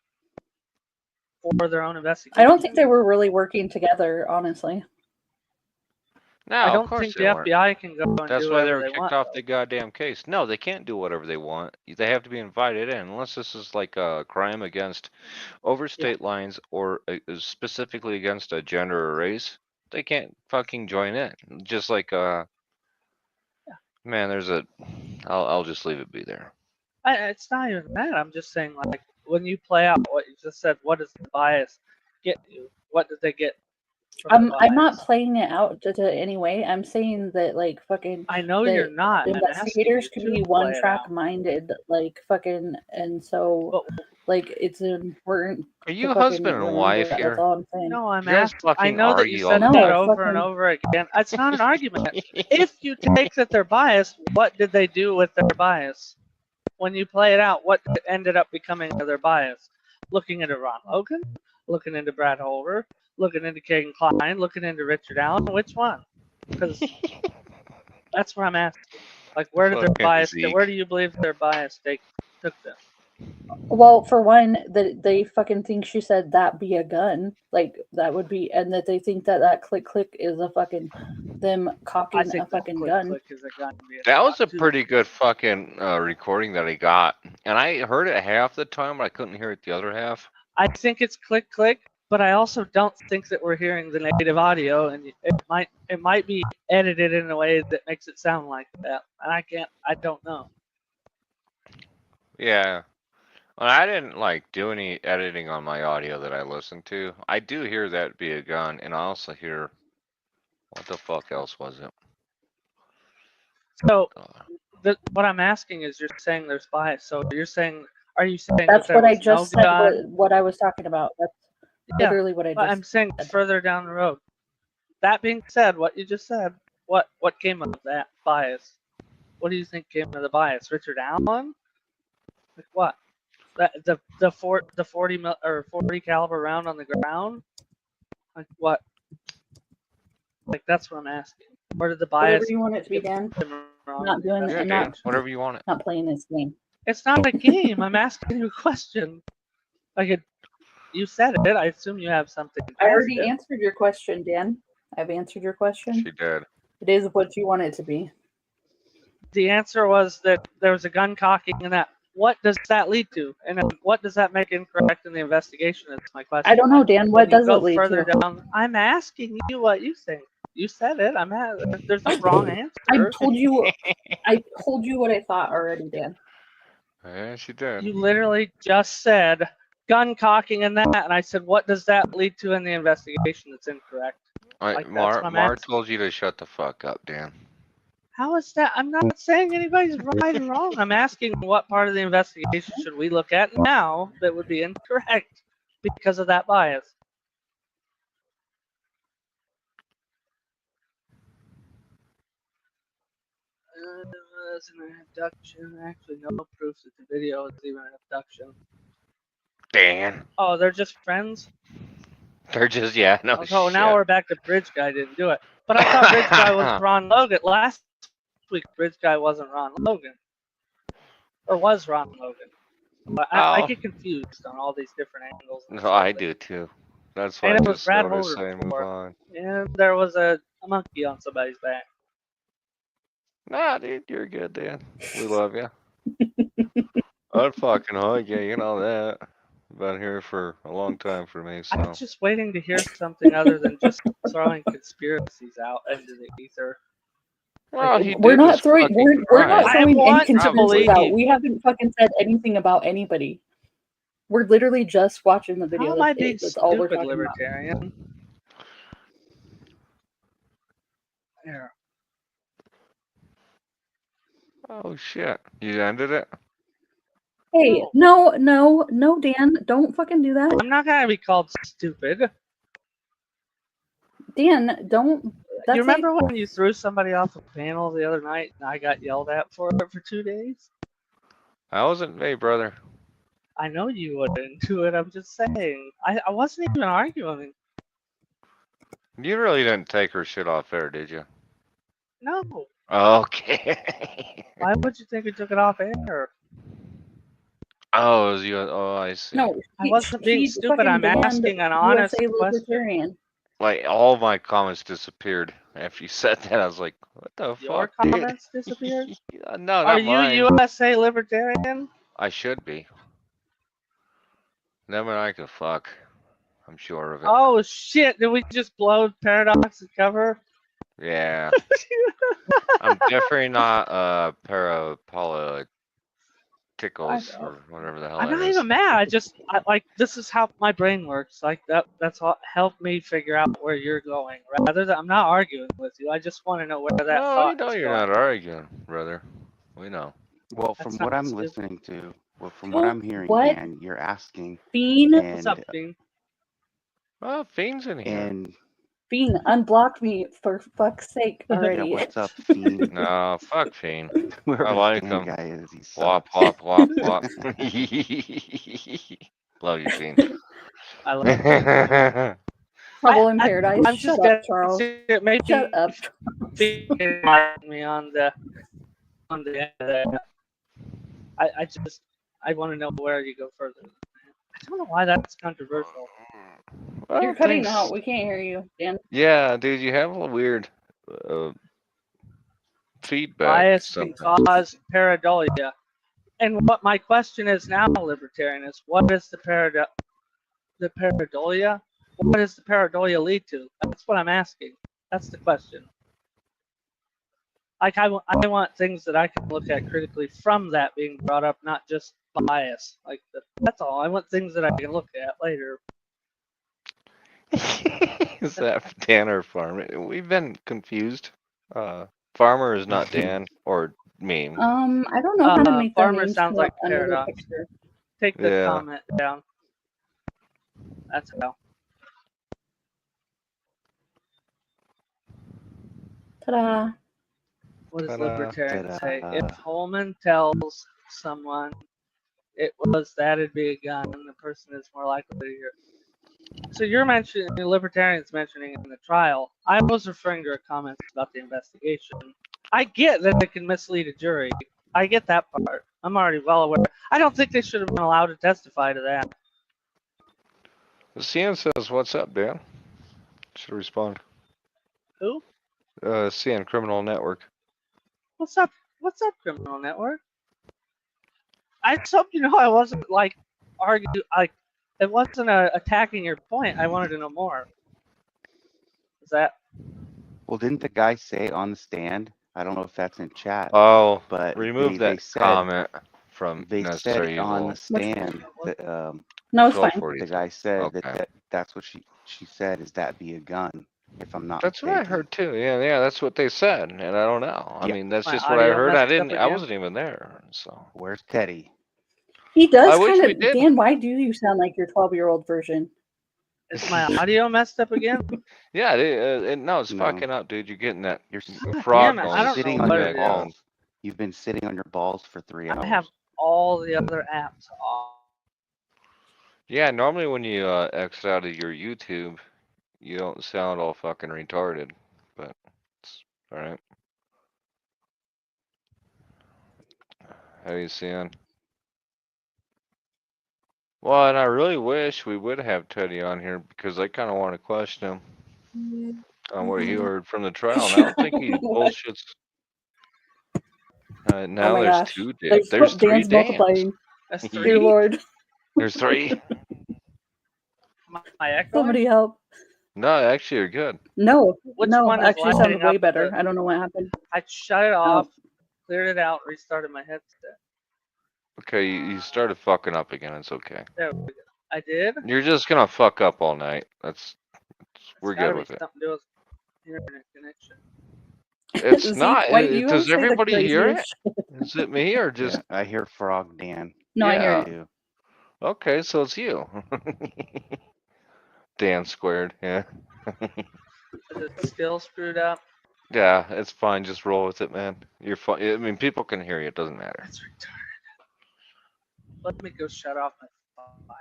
for their own investigation? I don't think they were really working together, honestly. No, I of don't course think they the weren't. FBI can go and That's do why they whatever were they kicked want. off Though. the goddamn case. No, they can't do whatever they want. They have to be invited in, unless this is like a crime against over state lines or specifically against a gender or race. They can't fucking join in. Just like man, there's a. I'll just leave it be there. It's not even that. I'm just saying, like, when you play out what you just said, what does the bias get you? What did they get from the I'm not bias? playing it out to any way. I'm saying that like fucking I know that you're not. I'm asking investigators you can to be play one it track out. minded, like fucking, and so like it's important Are to you fucking husband and remember wife that. That's here? all I'm saying. No, I'm You guys asking. I fucking know that you argue all said the that time. over and over again. It's not an argument. If you take that they're biased, what did they do with their bias? When you play it out, what ended up becoming their bias? Looking into Ron Logan, looking into Brad Holder, looking into Kagan Klein, looking into Richard Allen. Which one? Because that's what I'm asking. Like, where did their Fucking bias? Zeke. Where do you believe their bias took them? Well, for one, that they fucking think she said that be a gun, like that would be, and that they think that that click click is a fucking them I cocking think a that fucking click gun. click is a gun. That was a pretty good fucking recording that I got, and I heard it half the time, but I couldn't hear it the other half. I think it's click click, but I also don't think that we're hearing the native audio, and it might be edited in a way that makes it sound like that. And I don't know. Yeah. Well, I didn't like do any editing on my audio that I listened to. I do hear that be a gun, and I also hear what the fuck else was it? So what I'm asking is, you're saying there's bias. So you're saying, are you saying That's that there what I was no just said. gun? What I was talking about. That's Yeah, literally what I but just I'm saying said. further down the road. That being said, what you just said, what came of that bias? What do you think came of the bias? Richard Allen? Like what? That the 40 caliber round on the ground? Like what? Like that's what I'm asking. Where did the Whatever bias you want it to be, get Dan. them wrong Not in the doing Yeah, and Dan, not whatever you want it. not playing this game. It's not a game. I'm asking you a question. Like you said it. I assume you have something to I ask already it. answered your question, Dan. I've answered your question. She did. It is what you want it to be. The answer was that there was a gun cocking, and that. What does that lead to? And then what does that make incorrect in the investigation? That's my question. I don't know, Dan. When What you does go it lead further to? down, I'm asking you what you think. You said it. There's no wrong answer. I told you what I thought already, Dan. Yeah, she did. You literally just said gun cocking and that, and I said, what does that lead to in the investigation that's incorrect? Like, that's what I'm Mar asking. told you to shut the fuck up, Dan. How is that? I'm not saying anybody's right or wrong. I'm asking what part of the investigation should we look at now that would be incorrect because of that bias? It was an abduction. Actually, no proof that the video is even an abduction. Dan. Oh, they're just friends? They're just, yeah, no So shit. now we're back to Bridge Guy didn't do it. But I thought Bridge Guy was Ron Logan. Last week, Bridge Guy wasn't Ron Logan. Or was Ron Logan. But I get confused on all these different angles. No, I do too. That's why And I it was just Brad sort of Holder say move before. on. And there was a monkey on somebody's back. Nah, dude, you're good, Dan. We love you. I'd fucking hug you, you know that. Been here for a long time for me, so. I'm just waiting to hear something other than just throwing conspiracies out into the ether. Well, he We're did not this throwing. fucking We're not crime. throwing any conspiracies out. believe. We haven't fucking said anything about anybody. We're literally just watching the video. How am I That's being it. That's all we're stupid talking about. libertarian? There. Oh shit! You ended it. Hey, no, Dan, don't fucking do that. I'm not gonna be called stupid. Dan, don't. That's You remember when you threw somebody off a panel the other night and I got yelled at for it for 2 days? That wasn't me, brother. I know you wouldn't do it. I'm just saying. I wasn't even arguing. You really didn't take her shit off air, did you? No. Okay. Why would you think we took it off air? Oh, it was you. Oh, I see. No, I wasn't being stupid. I'm asking an honest question. Libertarian. Like all my comments disappeared after you said that. I was like, "What the Your fuck?" dude? comments disappeared? No, Are not you mine. USA Libertarian? I should be. Them and I could fuck. I'm sure of it. Oh shit! Did we just blow Paradox's cover? Yeah. I'm definitely not parapoliticals or whatever the hell I'm that not is. even mad. I like this is how my brain works. Like that's what helped me figure out where you're going. Rather than I'm not arguing with you. I just want to know where that No, we thought know is you're going. not arguing, brother. We know. Well, That's from not what I'm stupid. listening to, well, from what I'm hearing, What? Dan, you're asking, Fiend, What's up, and Dean? Oh, Fiend's in here. and Fiend, unblock me for fuck's sake yeah, already. what's up, Fiend? No, fuck Fiend. Whoever I this like Dan him. guy is, he Wop, sucks. wop, wop, wop. Love you, Fiend. I love it. Trouble in Paradise. I'm just Shut up, Charles. maybe Shut up. me on the I want to know where you go further. I don't know why that's controversial. Well, You're cutting thanks. out. We can't hear you, Dan. Yeah, dude, you have a weird feedback. Bias can sometimes. cause pareidolia. And what my question is now, libertarian, is what is the pareidolia? What does the pareidolia lead to? That's what I'm asking. That's the question. Like I want things that I can look at critically from that being brought up, not just bias. Like that's all. I want things that I can look at later. Is that Dan or Farmer? We've been confused. Farmer is not Dan or me. I don't know how to make that Farmer name sounds show like up under the Paradox. picture. Take the Yeah. comment down. That's how. Ta-da. What does Ta-da. libertarian say? Ta-da. If Holman tells someone it was that'd be a gun, the person is more likely to hear. So you're mentioning, the libertarians mentioning in the trial. I was referring to her comments about the investigation. I get that it can mislead a jury. I get that part. I'm already well aware. I don't think they should have been allowed to testify to that. CN says, "What's up, Dan?" Should respond. Who? CN Criminal Network. What's up? What's up, Criminal Network? I just hope you know I wasn't like it wasn't attacking your point. I wanted to know more. Is that? Well, didn't the guy say on the stand? I don't know if that's in chat. Oh, but remove they that said, comment from They Necessary said on Evil. the stand that No, it's fine. the guy said Okay. that's what she said. Is that be a gun? If I'm not That's what I mistaken. heard too. Yeah, that's what they said, and I don't know. I Yeah. mean, that's My just what I audio heard. messed up I again? wasn't even there, so. Where's Teddy? He does I wish kind we of. did. Dan, why do you sound like your 12-year-old version? Is my audio messed up again? Yeah, no, it's No. fucking up, dude. You're getting that You're frog damn it, going. I don't sitting know on what your it is. balls. You've been sitting on your balls for 3 hours. I have all the other apps off. Yeah, normally when you exit out of your YouTube, you don't sound all fucking retarded, but it's all right. How you seeing? Well, and I really wish we would have Teddy on here because I kind of want to question him on what he heard from the trial, and I don't think he What? bullshits. Oh Now my there's gosh. 2 There's three Dan's Dans. multiplying. That's Dear 3. Lord. There's 3. Am I echoing? Somebody help. No, actually, you're good. No, Which no, one is actually sounded lighting way up better. the? I don't know what happened. I shut it off, cleared it out, restarted my headset. Okay, you started fucking up again. It's okay. There we go. I did. You're just gonna fuck up all night. We're It's gotta good be with it. something to do with internet connection. It's See, not. White, you always Does say the everybody hear it? craziest shit. Is it me or just? Yeah, I hear Frog Dan. No, I hear Yeah. it. too. Okay, so it's you. Dan squared. Yeah. Is it still screwed up? Yeah, it's fine. Just roll with it, man. You're fine. I mean, people can hear you. It doesn't matter. That's retarded. Let me go shut off my phone.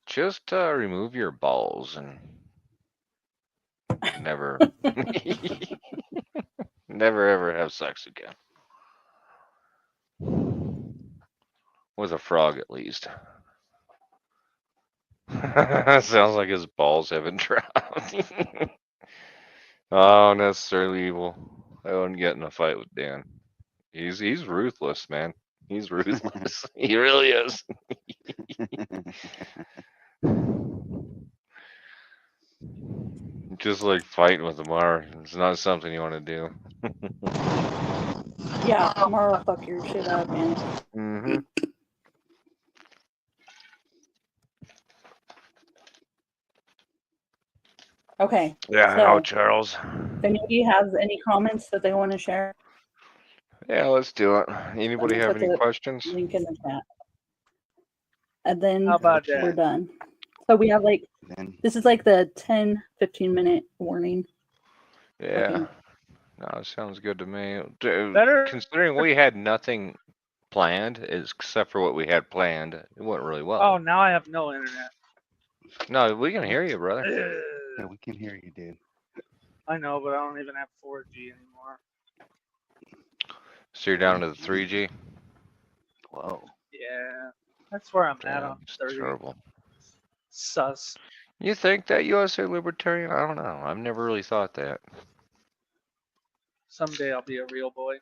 Just remove your balls and never, never ever have sex again. With a frog, at least. Sounds like his balls haven't dropped. Oh, necessarily evil. I wouldn't get in a fight with Dan. He's ruthless, man. He's ruthless. He really is. Just like fighting with Amar. It's not something you want to do. Yeah, tomorrow will fuck your shit up, man. Mm-hmm. Okay. Yeah, so how Charles? if anybody has any comments that they want to share, Yeah, let's do it. let Anybody me have put any the questions? link in the chat. And then How about we're that? done. So we have like, Then this is like the 10-15 minute warning. Yeah. Okay. No, it sounds good to me. Better. Considering we had nothing planned, except for what we had planned, it went really well. Oh, now I have no internet. No, we can hear you, brother. yeah, we can hear you, dude. I know, but I don't even have 4G anymore. So you're down to the 3G? Whoa. Yeah, that's where I'm at Damn, on it's 30. terrible. Sus. You think that USA Libertarian? I don't know. I've never really thought that. Someday I'll be a real boy.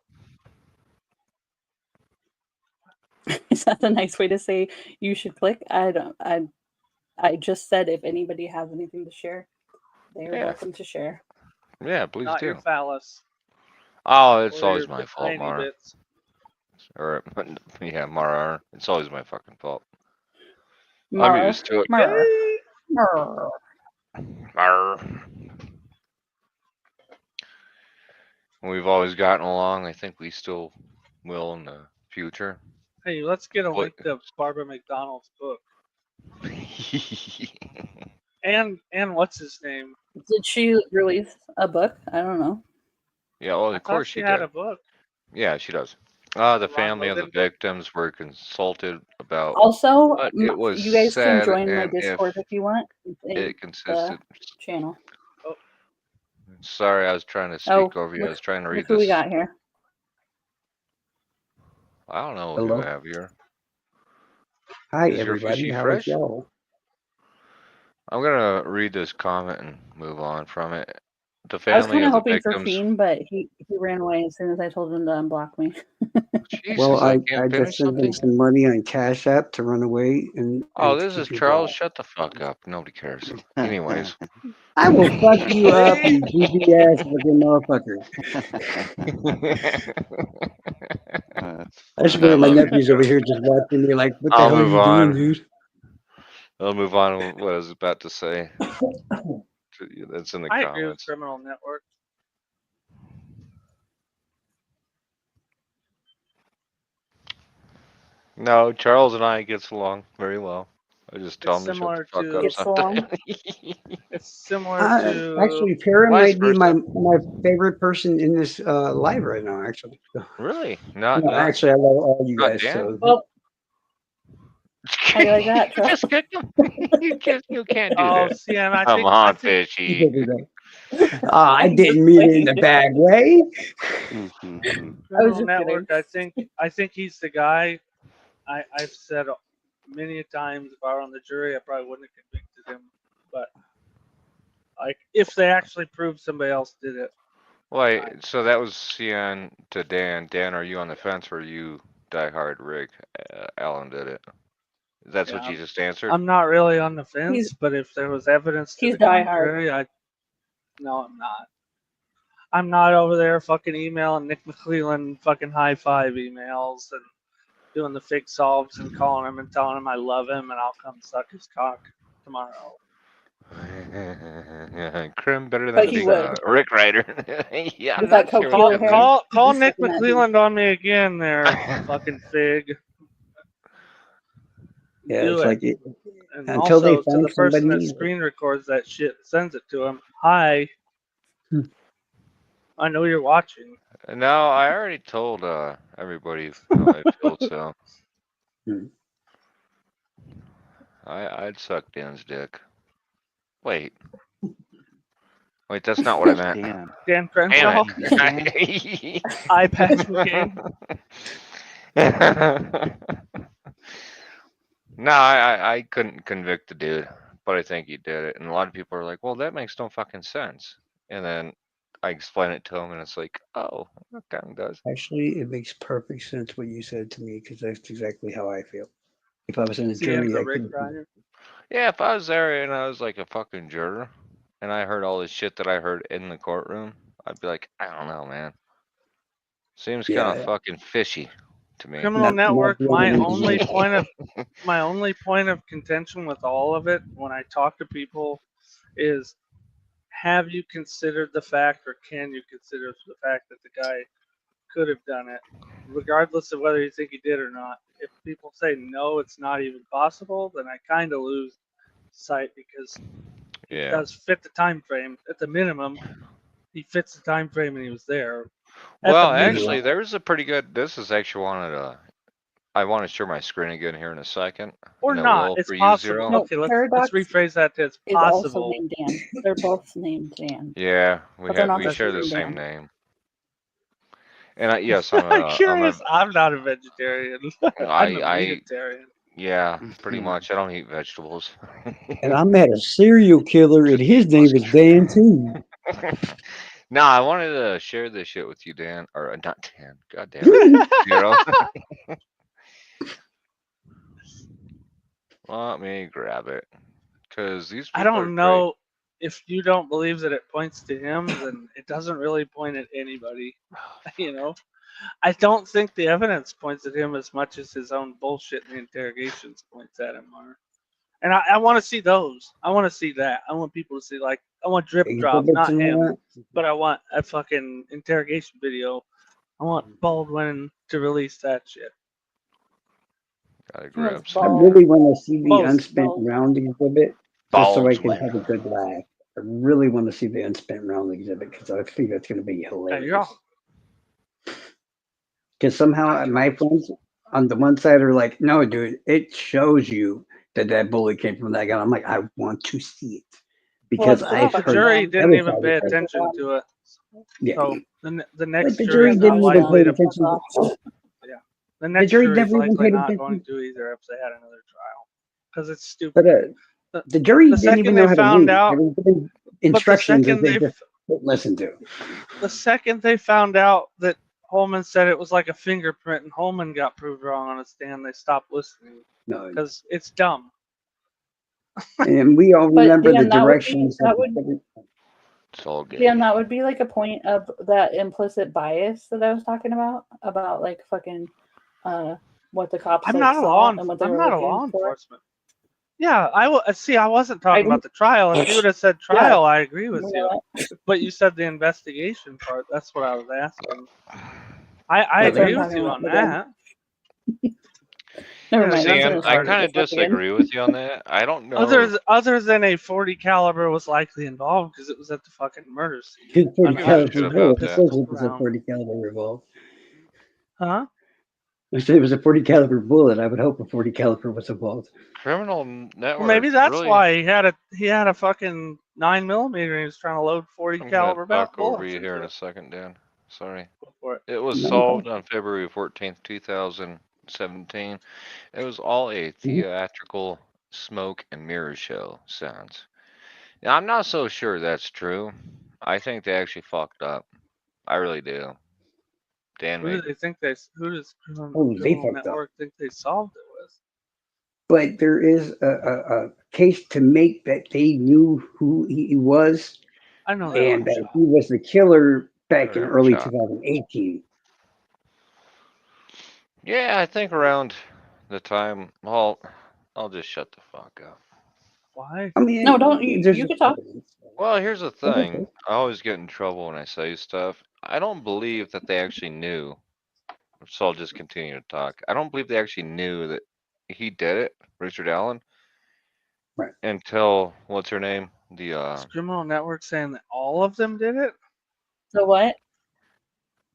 Is that a nice way to say you should click? I just said if anybody has anything to share, they are Yeah. welcome to share. Yeah, please Not do. your phallus. Oh, it's Or always your my fault, tiny Mara. bits. Or, yeah, Mara. It's always my fucking fault. I'm Mar, used to it. mar, mar. Arr. We've always gotten along. I think we still will in the future. Hey, let's get a What? link to Barbara McDonald's book. And what's his name? Did she release a book? I don't know. Yeah, well, I of course thought she she had did. a book. Yeah, she does. The Ron family of the Logan book? victims were consulted about Also, what it was you guys can said join my and if Discord if you want. It's in it consisted. the channel. Sorry, I was trying to speak Oh, over you. I was trying to look read who we this. got here. I don't know Hello. who I have here. Hi, Is your everybody. fishy How is fresh? y'all? I'm gonna read this comment and move on from it. The I was family kind of of the hoping for victims. Fiend, but he ran away as soon as I told him to unblock me. Jesus, Well, I I can't just finish sent him something. some money on Cash App to run away Oh, and this keep is me Charles. quiet. Shut the fuck up. Nobody cares. Anyways. I will fuck you up, you goofy ass looking motherfucker. I swear I my love you, nephew's over Charles. here just watching me like, what the I'll hell are move you doing, on. dude? I'll move on with what I was about to say. That's in the I agree with comments. Criminal Network. No, Charles and I gets along very well. I just tell It's them to shut the similar fuck to. up Gets along. sometimes. It's similar to. Actually, Kara Vice might be my versa. my favorite person in this live right now. Actually, Really? no, Not actually, I love all you not guys. Dan? So Well, how you like that, Trey? Just kick him. You can't do Oh, that. see, and I Come think on, he fishy. did it. I didn't mean it in a bad way. Mhm. I was Criminal just Network. kidding. I think he's the guy. I've said many a times if I were on the jury, I probably wouldn't have convicted him. But like, if they actually proved somebody else did it, Wait, so that was Cian to Dan. Dan, are you on the fence or you diehard Rick? Alan did it. That's what yeah, you just answered? I'm not really on the fence. He's But if there was evidence to he's the diehard. contrary, no, I'm not. I'm not over there fucking emailing Nick McClellan fucking high five emails and doing the fake solves and calling him and telling him I love him and I'll come suck his cock tomorrow. Crim better than But the he big would. Rick Ryder. Yeah, With I'm that not sure Coke what hair. that means. Call He's Nick sucking that dick. McClelland on me again there, fucking fig. Yeah, Do it's it. like And until they also to find the person that somebody. screen records that shit and sends it to him, hi, I know you're watching. No, I already told everybody how I feel, so Hmm. I'd suck Dan's dick. Wait, that's not what I Who's meant. Dan? Dan Damn Crenshaw, it. iPad McCain. No, I couldn't convict the dude, but I think he did it. And a lot of people are like, well, that makes no fucking sense. And then I explain it to him, and it's like, oh, that kind of does. Actually, it makes perfect sense what you said to me because that's exactly how I feel. If I was in a See, as jury, a I Rick could. Ryder. Yeah, if I was there and I was like a fucking juror, and I heard all this shit that I heard in the courtroom, I'd be like, I don't know, man. Seems kind of Yeah, fucking fishy to me. Criminal Network. the My other only reason. point of contention with all of it, when I talk to people, is have you considered the fact, or can you consider the fact that the guy could have done it, regardless of whether you think he did or not? If people say no, it's not even possible, then I kind of lose sight because he Yeah. does fit the time frame. At the minimum, he fits the time frame, and he was there. Well, actually, there's a pretty good. This is actually I want to share my screen again here in a second. Or and it not. will It's for you, possible. Zero. No, Okay, let's Paradox rephrase that to it's is also possible. named Dan. They're both named Dan. Yeah, But they're not the share the same same Dan. name. And yes, I'm I'm curious. I'm not a vegetarian. I'm a I vegetarian. yeah, pretty much. I don't eat vegetables. And I met a serial killer, and his name is Dan too. No, I wanted to share this shit with you, Dan, or not Dan. God damn it, Zero. Let me grab it, because these people I are don't great. know if you don't believe that it points to him, then it doesn't really point at anybody. You know, I don't think the evidence points at him as much as his own bullshit in the interrogations points at him. And I want to see those. I want to see that. I want people to see, like, I want drip drop, Exhibits not and all him, that. but I want a fucking interrogation video. I want Baldwin to release that shit. Gotta He wants grab some. I balls. really want to see the Both. unspent round exhibit, just so I can Baldwin. have a good laugh. I really want to see the unspent round exhibit because I think that's going to be There hilarious. you go. Because somehow my friends on the one side are like, no, dude, it shows you that bullet came from that gun. I'm like, I want to see it because Well, I've The heard jury the didn't other even side pay of it. attention to it. Yeah. So the But next the jury jury is didn't not even likely pay to. attention. Yeah. The next jury jury is never even likely paid not attention. going to either if they had another trial, because it's stupid. But the jury The didn't even second know they how to found read. out, They were given but the instructions that second they they just didn't listen to. the second they found out that Holman said it was like a fingerprint and Holman got proved wrong on a stand, they stopped listening No. because it's dumb. And we all But remember the Dan, directions. It's all good. Dan, that would be like a point of that implicit bias that I was talking about like fucking what the cops I'm like not a saw law. and what they I'm were not a looking law for. enforcement. Yeah, I wasn't talking about the trial. If you would have said trial, I agree with you. But you said the investigation part. That's what I was asking. I That's what I'm agree with talking you about, on but then- that. Never Yeah, mind. See, That's shouldn't gonna have I start started kind the of it. fucking. disagree with you on that. I don't know. Other than a 40 caliber was likely involved because it was at the fucking murder scene. His 40 Who gives a caliber shit bullet. about Of that? course, it was a Round. 40 caliber revolver. Huh? I said it was a 40 caliber bullet. I would hope a 40 caliber was involved. Criminal Well, network maybe that's really. why he had a fucking 9mm and he was trying to load 40 I'm gonna caliber talk over bullets you into here in a it. second, Dan. Sorry. Go for it. It was No, solved on February 14th, 2017. It was all a theatrical smoke and mirror show. Sounds. Now, I'm not so sure that's true. I think they actually fucked up. I really do. Dan, Who do mate. they think who does Oh, they Criminal fucked up. Network think they solved it with? But there is a case to make that they knew who he was I know they and weren't that shot. he was the killer back They in weren't early shot. 2018. Yeah, I think around the time. Well, I'll just shut the fuck up. Why? I mean, No, don't you? there's You can talk. Well, here's the That's thing. okay. I always get in trouble when I say stuff. I don't believe that they actually knew. So I'll just continue to talk. I don't believe they actually knew that he did it, Richard Allen, Right. until what's her name? The Is Criminal Network saying that all of them did it? So what?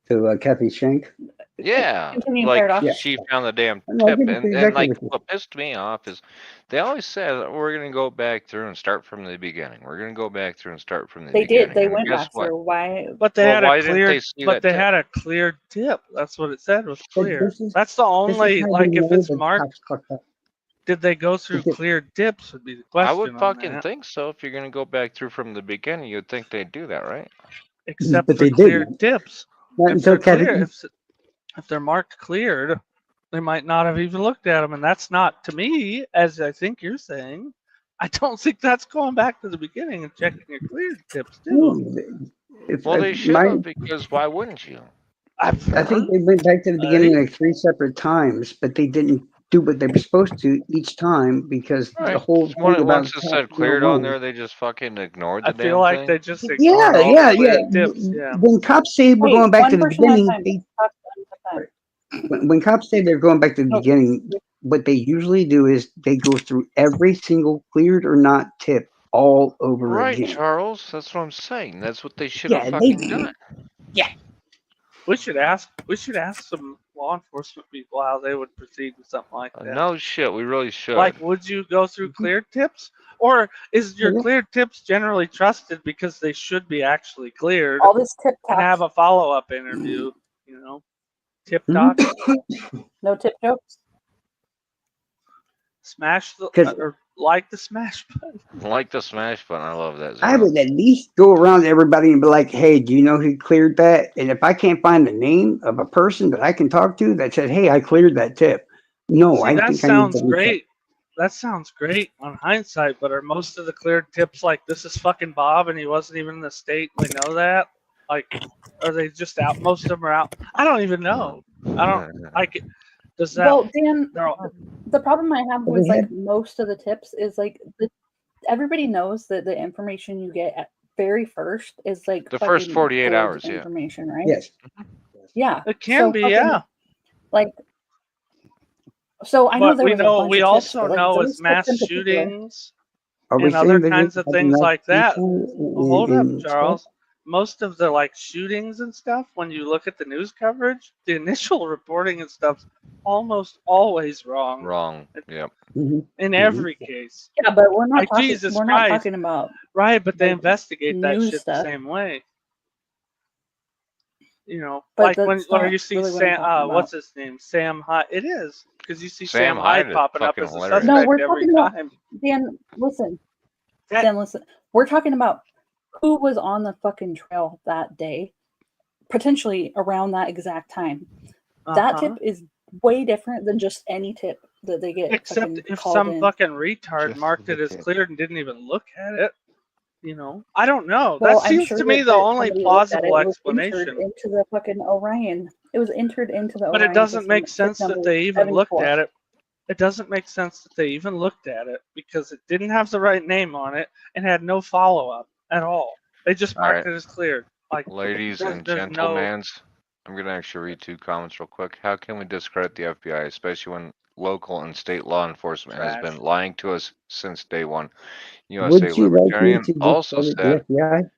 To Kathy Shank. yeah, Continue, like Paradox. Yeah. she found the damn No, I tip, get and exactly like what you what pissed me off is they always said we're gonna go back through and start from the beginning. We're gonna go back through and start from the They did. beginning. They And went guess back what? through. Why? But they Well, had a why didn't clear they see that tip? had a clear tip. That's what it said was But clear. this is That's the how only we like if know it's that marked, cops fucked up. did they go through Because clear dips would be the I would question on fucking that. think so. If you're gonna go back through from the beginning, you'd think they'd do that, right? Except but for they clear didn't. dips. Not If until they're Kathy. clear, if they're marked cleared, they might not have even looked at them, and that's not to me, as I think you're saying. I don't think that's going back to the beginning and checking your cleared tips too. No, Well, they if should my, have because why wouldn't you? I think they went back to the beginning like 3 separate times, but they didn't do what they were supposed to each time because the Right. whole thing about Once it cops said being cleared on alone. there, they just fucking ignored I the feel damn like thing. they just ignored Yeah, all yeah, the yeah. cleared dips. Yeah. When cops say we're Hey, going back one to the person at a beginning, time. they, Talk one at a time. when cops say they're going back to the No, beginning, what they usually do is they go through every single cleared or not tip all over Right, again. Charles. That's what I'm saying. That's what they should have Yeah, fucking done. yeah. We should ask some law enforcement people how they would proceed with something like that. No shit. We really should. Like, would you go through cleared tips? Or is your Yeah. cleared tips generally trusted because they should be actually cleared all this tip and have talk. a follow-up interview, you know? Tip Mhm. talk? No tip jokes. Smash the, 'Cause- or like the smash button. Like the smash button. I love that. I Zero. would at least go around to everybody and be like, hey, do you know who cleared that? And if I can't find the name of a person that I can talk to that said, hey, I cleared that tip. No, See, I that think I need to sounds reach out. great. That sounds great on hindsight, but are most of the cleared tips like this is fucking Bob and he wasn't even in the state? We know that. Like, are they just out? Most of them are out. I don't even know. I don't like. Does that? Well, Dan, no. the problem I have But with we like had- most of the tips is like everybody knows that the information you get at very first is like The first fucking 48 gold hours, yeah. information, right? Yes. Yeah. It can be, fucking, yeah. Like, so I know But there we was a know bunch we of tips, also but, like, know those it's tips mass in particular- shootings Are we and other saying that kinds they of have things enough like that. people Well, hold up, and Charles. stuff? Most of the like shootings and stuff, when you look at the news coverage, the initial reporting and stuff's almost always wrong. Wrong. Yep. In every case. Yeah, but we're not Like, talking. Jesus We're not Christ. talking about Right, but they like, investigate that news shit stuff. the same way. You know, But like that's when or not you see really what I'm Sam, talking about. what's his name, Sam Hyde. It is because you see Sam Sam Hyde Hyde is popping up fucking as a hilarious. suspect No, we're every talking about time. Dan. Listen, Dan. Listen. We're talking about who was on the fucking trail that day, potentially around that exact time. That tip is way different than just any tip that they get. Except fucking if called some in. fucking retard Just marked it the as tip. cleared and didn't even look at it. You know, I don't know. Well, That I'm seems sure to me that the only somebody looked at it. plausible It was entered explanation. into the fucking Orion. It was entered into the But Orion it doesn't system make at tip sense that number they even looked 74. at it. It doesn't make sense that they even looked at it because it didn't have the right name on it and had no follow up at all. They just All marked right. it as cleared. Like, Ladies and there's no. gentlemen, I'm gonna actually read 2 comments real quick. How can we discredit the FBI, especially when local and state law enforcement has been Trash. lying to us since day one. USA Would you like me Libertarian to just also call it said, the FBI?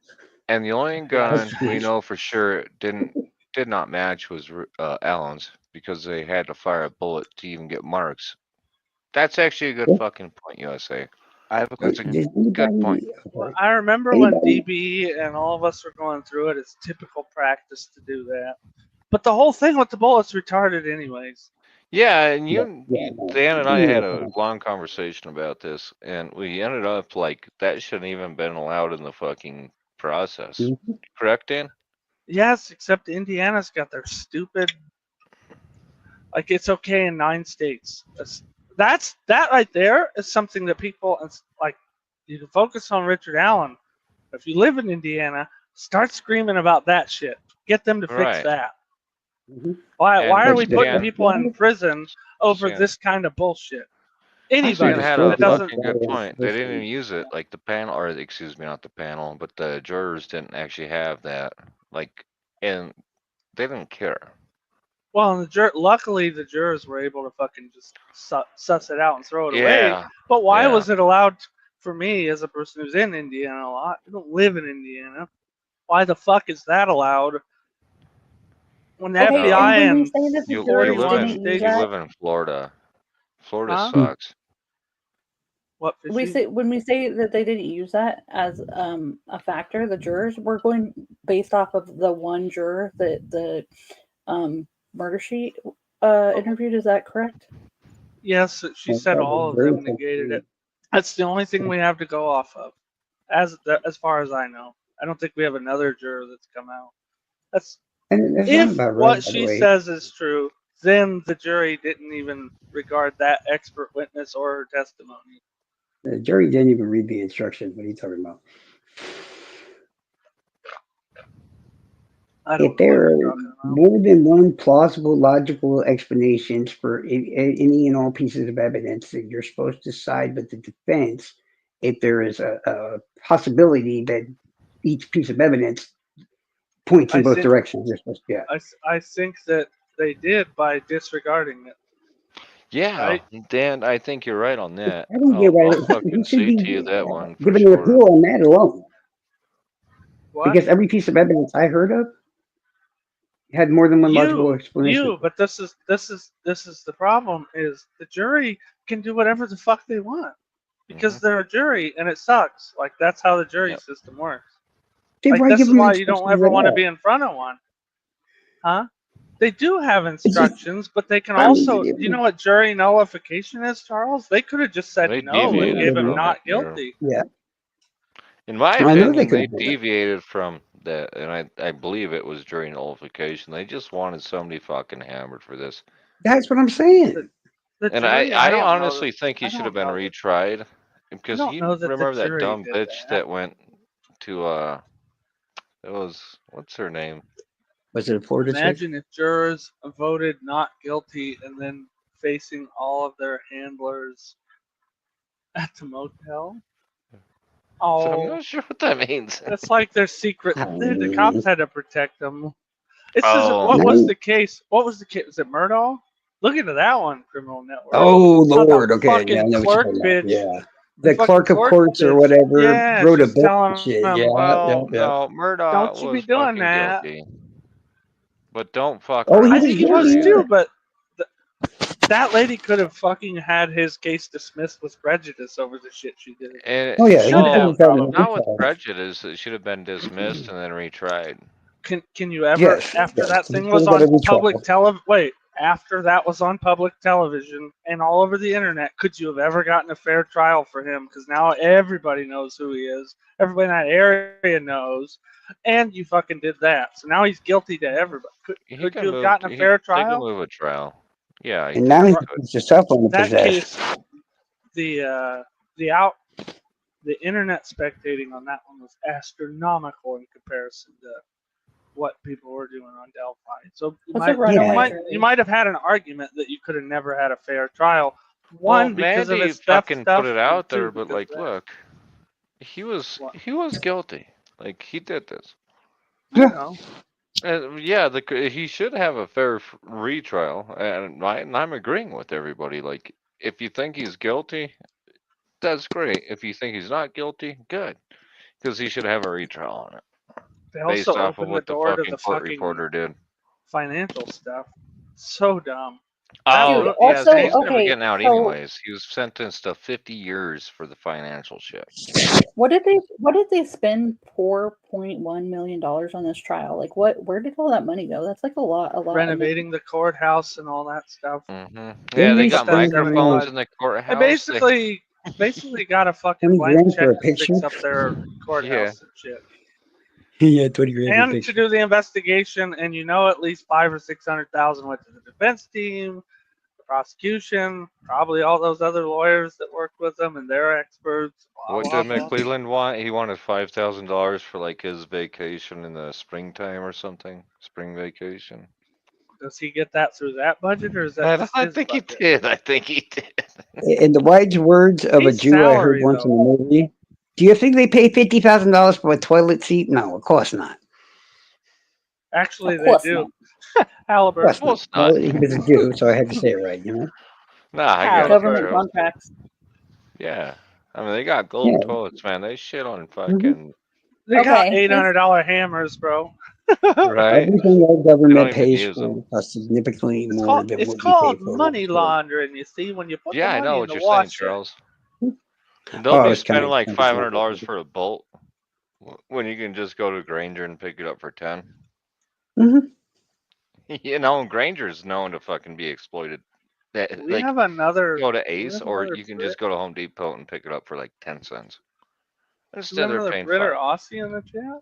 and the only gun we know for sure did not match was Allen's because they had to fire a bullet to even get marks. That's actually a good fucking point, USA. I have a That's a Does good point. anybody? Well, Okay. I remember when Anybody? DB and all of us were going through it. It's typical practice to do that. But the whole thing with the bullets retarded, anyways. Yeah, and Yeah, yeah, no. Dan and I You had know, a long conversation about this, and we ended up like that shouldn't even been allowed in the fucking process. Mhm. Correct, Dan? Yes, except Indiana's got their stupid. Like it's okay in 9 states. That right there is something that people like. You can focus on Richard Allen. If you live in Indiana, start screaming about that shit. Get them to fix Right. that. Mhm. Why And are we But putting Dan, people in prison over Dan, this kind of bullshit? Dan Anybody had that a doesn't. fucking good point. They didn't even use it. Like the panel, or excuse me, not the panel, but the jurors didn't actually have that. Like, and they didn't care. Well, and luckily the jurors were able to fucking just suss it out and throw it away. Yeah, But why yeah. was it allowed for me as a person who's in Indiana a lot? I don't live in Indiana. Why the fuck is that allowed? When the Okay, and FBI when we and say that the You 41 jurors didn't use states. that, live in Florida. Florida Huh? sucks. What we fishy? say when we say that they didn't use that as a factor, the jurors were going based off of the one juror that the murder sheet interviewed. Is that correct? Yes, she said all of them negated it. That's the only thing we have to go off of, as far as I know. I don't think we have another juror that's come out. That's And that's not if about right, what by the she way. says is true, then the jury didn't even regard that expert witness or her testimony. The jury didn't even read the instructions. What are you talking about? If there are more than one plausible, logical explanations for any and all pieces of evidence, then you're supposed to side with the defense if there is a possibility that each piece of evidence points in both directions. You're supposed to, yeah. I think that they did by disregarding it. Yeah, Right? Dan, I think you're right on that. I don't get why I'll he fucking should say be to you that one for given an sure. appeal on that alone. What? Because every piece of evidence I heard of had more than one logical explanation. But this is the problem is the jury can do whatever the fuck they want because they're a jury and it sucks. Like that's how the jury system works. Then Like why this give is them why you don't instructions ever at want to all? be in front of one, huh? They do have It's just, instructions, but they can I mean, also. You know what jury nullification is, Charles? They could have just said They no and deviated gave him from not it here. guilty. yeah. In my I know they opinion, could they have done that. deviated from that, and I believe it was during nullification. They just wanted somebody fucking hammered for this. That's what I'm saying. The And jury, I don't know honestly that. think he I should have don't been know that. retried I because don't you know that the remember that jury dumb did bitch that. that went to it was what's her name? Was it a Florida chick? Imagine if jurors voted not guilty and then facing all of their handlers at the motel. So Oh, I'm not sure what that means. that's like their secret. The cops had to protect them. It's just, Oh. what was the case? What was the case? Was it Murdaugh? Look into that one, Criminal Network. Oh How the Lord, okay, yeah, I fucking know what you're clerk talking about. bitch. Yeah, The the fucking clerk of clerk courts or bitch. whatever Yeah, wrote a she's book telling and shit. them, Yeah, Well, yeah. no, Murdaugh don't you be was doing fucking that. guilty. But don't fuck Oh, he around I was with think he the was guilty. jury too, either. but that lady could have fucking had his case dismissed with prejudice over the shit she did. And Oh yeah, he Should should have have gotten a probably. not with retrial. prejudice. It should have been dismissed and then retried. Can you ever, Yes, after yes, that he thing should was have got on a public retrial. after that was on public television and all over the internet, could you have ever gotten a fair trial for him? Because now everybody knows who he is. Everybody in that area knows, and you fucking did that. So now he's guilty to everybody. Could you have gotten a fair They could trial? move a trial. Yeah, he And now definitely he's could. a cell phone That possessed. case, the internet spectating on that one was astronomical in comparison to what people were doing on Delphi. So you might have had an argument that you could have never had a fair trial. One, because of Mandy his theft fucking stuff, put it and out two, there, but because like, of that. look, he was guilty. Like he did this. I don't know. Yeah, he should have a fair retrial, and I'm agreeing with everybody. Like, if you think he's guilty, that's great. If you think he's not guilty, good, because he should have a retrial on it, They based also off of opened the what the door to fucking the court fucking reporter did. financial stuff. So dumb. Oh, Dude, yeah, also, so he's never okay, getting out so anyways. He was sentenced to 50 years for the financial shit. what did they spend $4.1 million on this trial? Like, where did all that money go? That's like a lot of money. Renovating the courthouse and all that stuff. Yeah, Didn't they they got spend microphones in the courthouse. I basically got a fucking 20 blank grand check for a to picture? fix up their Yeah. courthouse and shit. Yeah, 20 grand for a And to picture. do the investigation, and at least 500,000 or 600,000 went to the defense team, the prosecution, probably all those other lawyers that worked with them, and they're experts. Blah, What blah, did blah. McClelland want? He wanted $5,000 for like his vacation in the springtime or something. Spring vacation. Does he get that through that budget, or is that just I his think he budget? did. I think he did. In the wise words of a He's Jew I heard salary, once in a though. movie, do you think they pay $50,000 for a toilet seat? No, of course not. Actually, Of they course do. not. Halliburton. Of course not. Well, he was a Jew, so I had to say it right, you know? Nah, I got it, Government Charles. contracts. Yeah. I mean, they got gold Yeah. toilets, man. They shit on fucking. They got Okay, $800 hammers, bro. Right? Everything our They don't government even pays use them. for costs significantly It's more called than it's what we pay called for. money laundering. You see, when you put Yeah, the I money know in what the you're saying, wash, Charles. Oh, They'll I be was kind spending of like $500 understanding. for a bolt when you can just go to Granger and pick it up for 10. Mm-hmm. You know, Granger's known to fucking be exploited. we Like, have another. go to Do we Ace, have or another you can Brit? just go to Home Depot and pick it up for like 10 cents. Do we Instead, have they're another paying Brit or 5. Aussie in the chat?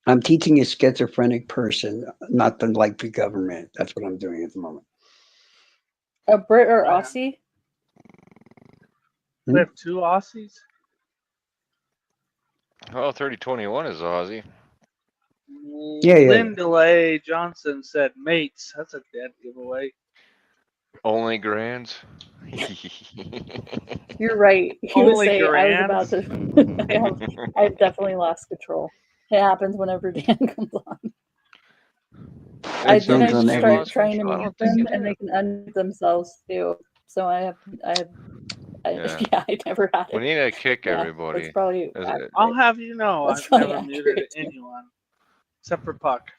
I'm teaching a schizophrenic person not to like the government. That's what I'm doing at the moment. A Brit or Right. Aussie? We have two Aussies. Oh, 3021 is Aussie. Yeah. Lynn DeLay Johnson said mates. That's a dead giveaway. Only grands. You're right. He was Only saying I was about grands? to. I've definitely lost control. It happens whenever Dan comes on. It Then I sounds just like start lost trying to control. I mute don't think them, you and they did. can unmute themselves too. So I Yeah. I never had We it. need to kick Yeah, everybody. that's probably Is accurate. it- I'll have you know, That's I've probably never muted accurate. anyone except for Puck.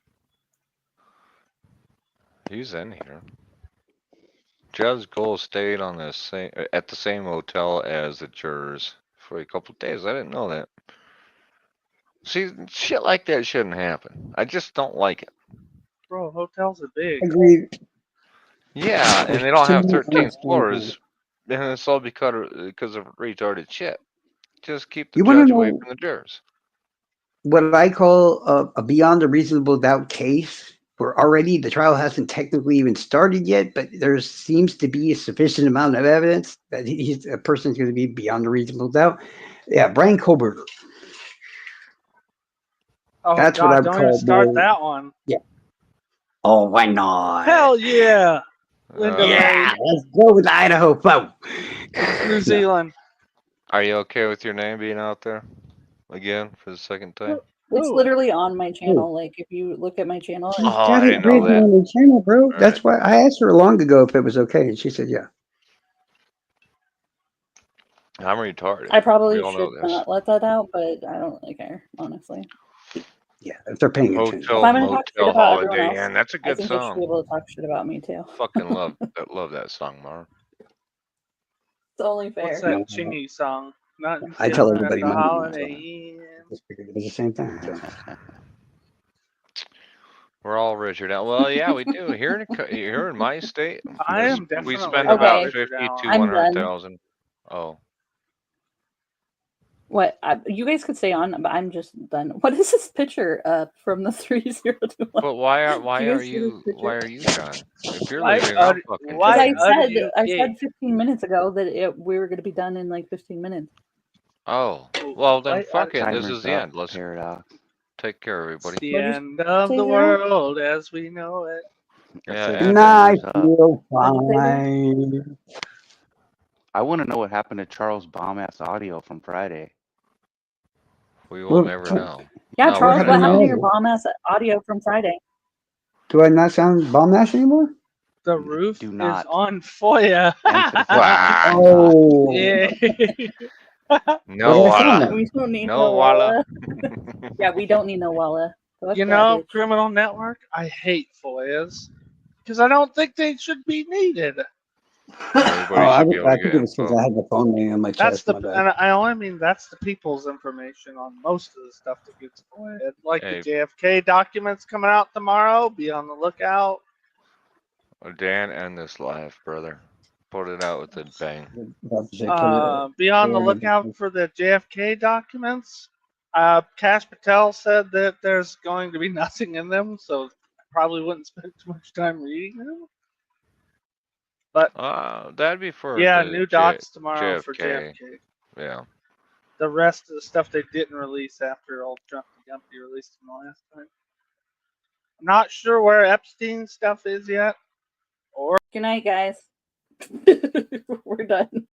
He's in here. Judge Cole stayed on at the same hotel as the jurors for a couple of days. I didn't know that. See, shit like that shouldn't happen. I just don't like it. Bro, hotels are big. Agreed. Yeah, and There's they don't too have many 13 things going on. floors, and it's all because of retarded shit. Just keep the You want to judge away know from the jurors. what I call a beyond a reasonable doubt case, where already the trial hasn't technically even started yet, but there seems to be a sufficient amount of evidence that a person's going to be beyond a reasonable doubt? Yeah, Brian Koberger. Oh That's what God, I've don't even called start more. that one. Yeah. Oh, why not? Hell yeah, Linda Yeah, Lay, let's go with Idaho vote. New Zealand. Are you okay with your name being out there again for the second time? It's Ooh. literally on my channel. Like if you look at my channel, She's Oh, I got it didn't know written that. on the channel, bro. All That's why I asked her long ago if it was okay, and she said yeah. I'm retarded. I probably We all know should this. not let that out, but I don't really care, honestly. Yeah, if they're paying attention. If I'm gonna talk shit Motel about everyone Holiday else, Inn. That's a I good think they should be song. able to talk shit about me too. Fucking love that song, Mar. It's only fair. What's that chingy song? Nothing I tell chillin' at everybody the Monday. Holiday Inn. Just figured it was the same thing. So. We're all Richard Allen. Well, yeah, we do. Here in my state, I am we definitely spend not about Richard 50 Allen. to I'm done. 100,000. Oh, What you guys could stay on, but I'm just done. What is this picture from the 3021? but why are guys see this picture? why are you done? If you're Why leaving, are- I'm fucking Because why done. I said 15 minutes ago that we were going to be done in like 15 minutes. Oh, well then Why fuck it. This Timer's is the up, end. Let's Paradox. take care, It's everybody. the What'd you end of say, the Zero? world as we know it. I Yeah, said and Nah, I timer's up. feel What'd you say, fine. I want to know what happened to Charles' bomb ass audio from Friday. we will Well, never know. Yeah, No, Charles, we're what good. happened to your No. bomb ass audio from Friday? Do I not sound bomb ass anymore? The roof Do is not on Foya. emphasize. Wah. Do not. Oh, Yeah. what No did I sound walla. like? We don't need No no walla. Walla. Yeah, we don't need no Walla. Fuck You that know, bitch. Criminal Network, I hate FOIAs because I don't think they should be needed. Everybody Oh, should be able I to think get it was because info. I had the phone ringing on my That's chest. the, My bad. and I only mean that's the people's information on most of the stuff that gets FOIA'd. Like Hey, the JFK documents coming out tomorrow. Be on the lookout. Dan, end this live, brother. Put it out with a bang. About to say, put it- Be on the put it- lookout for the JFK documents. Kash Patel said that there's going to be nothing in them, so I probably wouldn't spend too much time reading them. But That'd be for yeah, the new docs tomorrow for JFK. JFK. Yeah. The rest of the stuff they didn't release after old Trumpy Gumpy released them last time. I'm not sure where Epstein's stuff is yet. Or Good night, guys. We're done.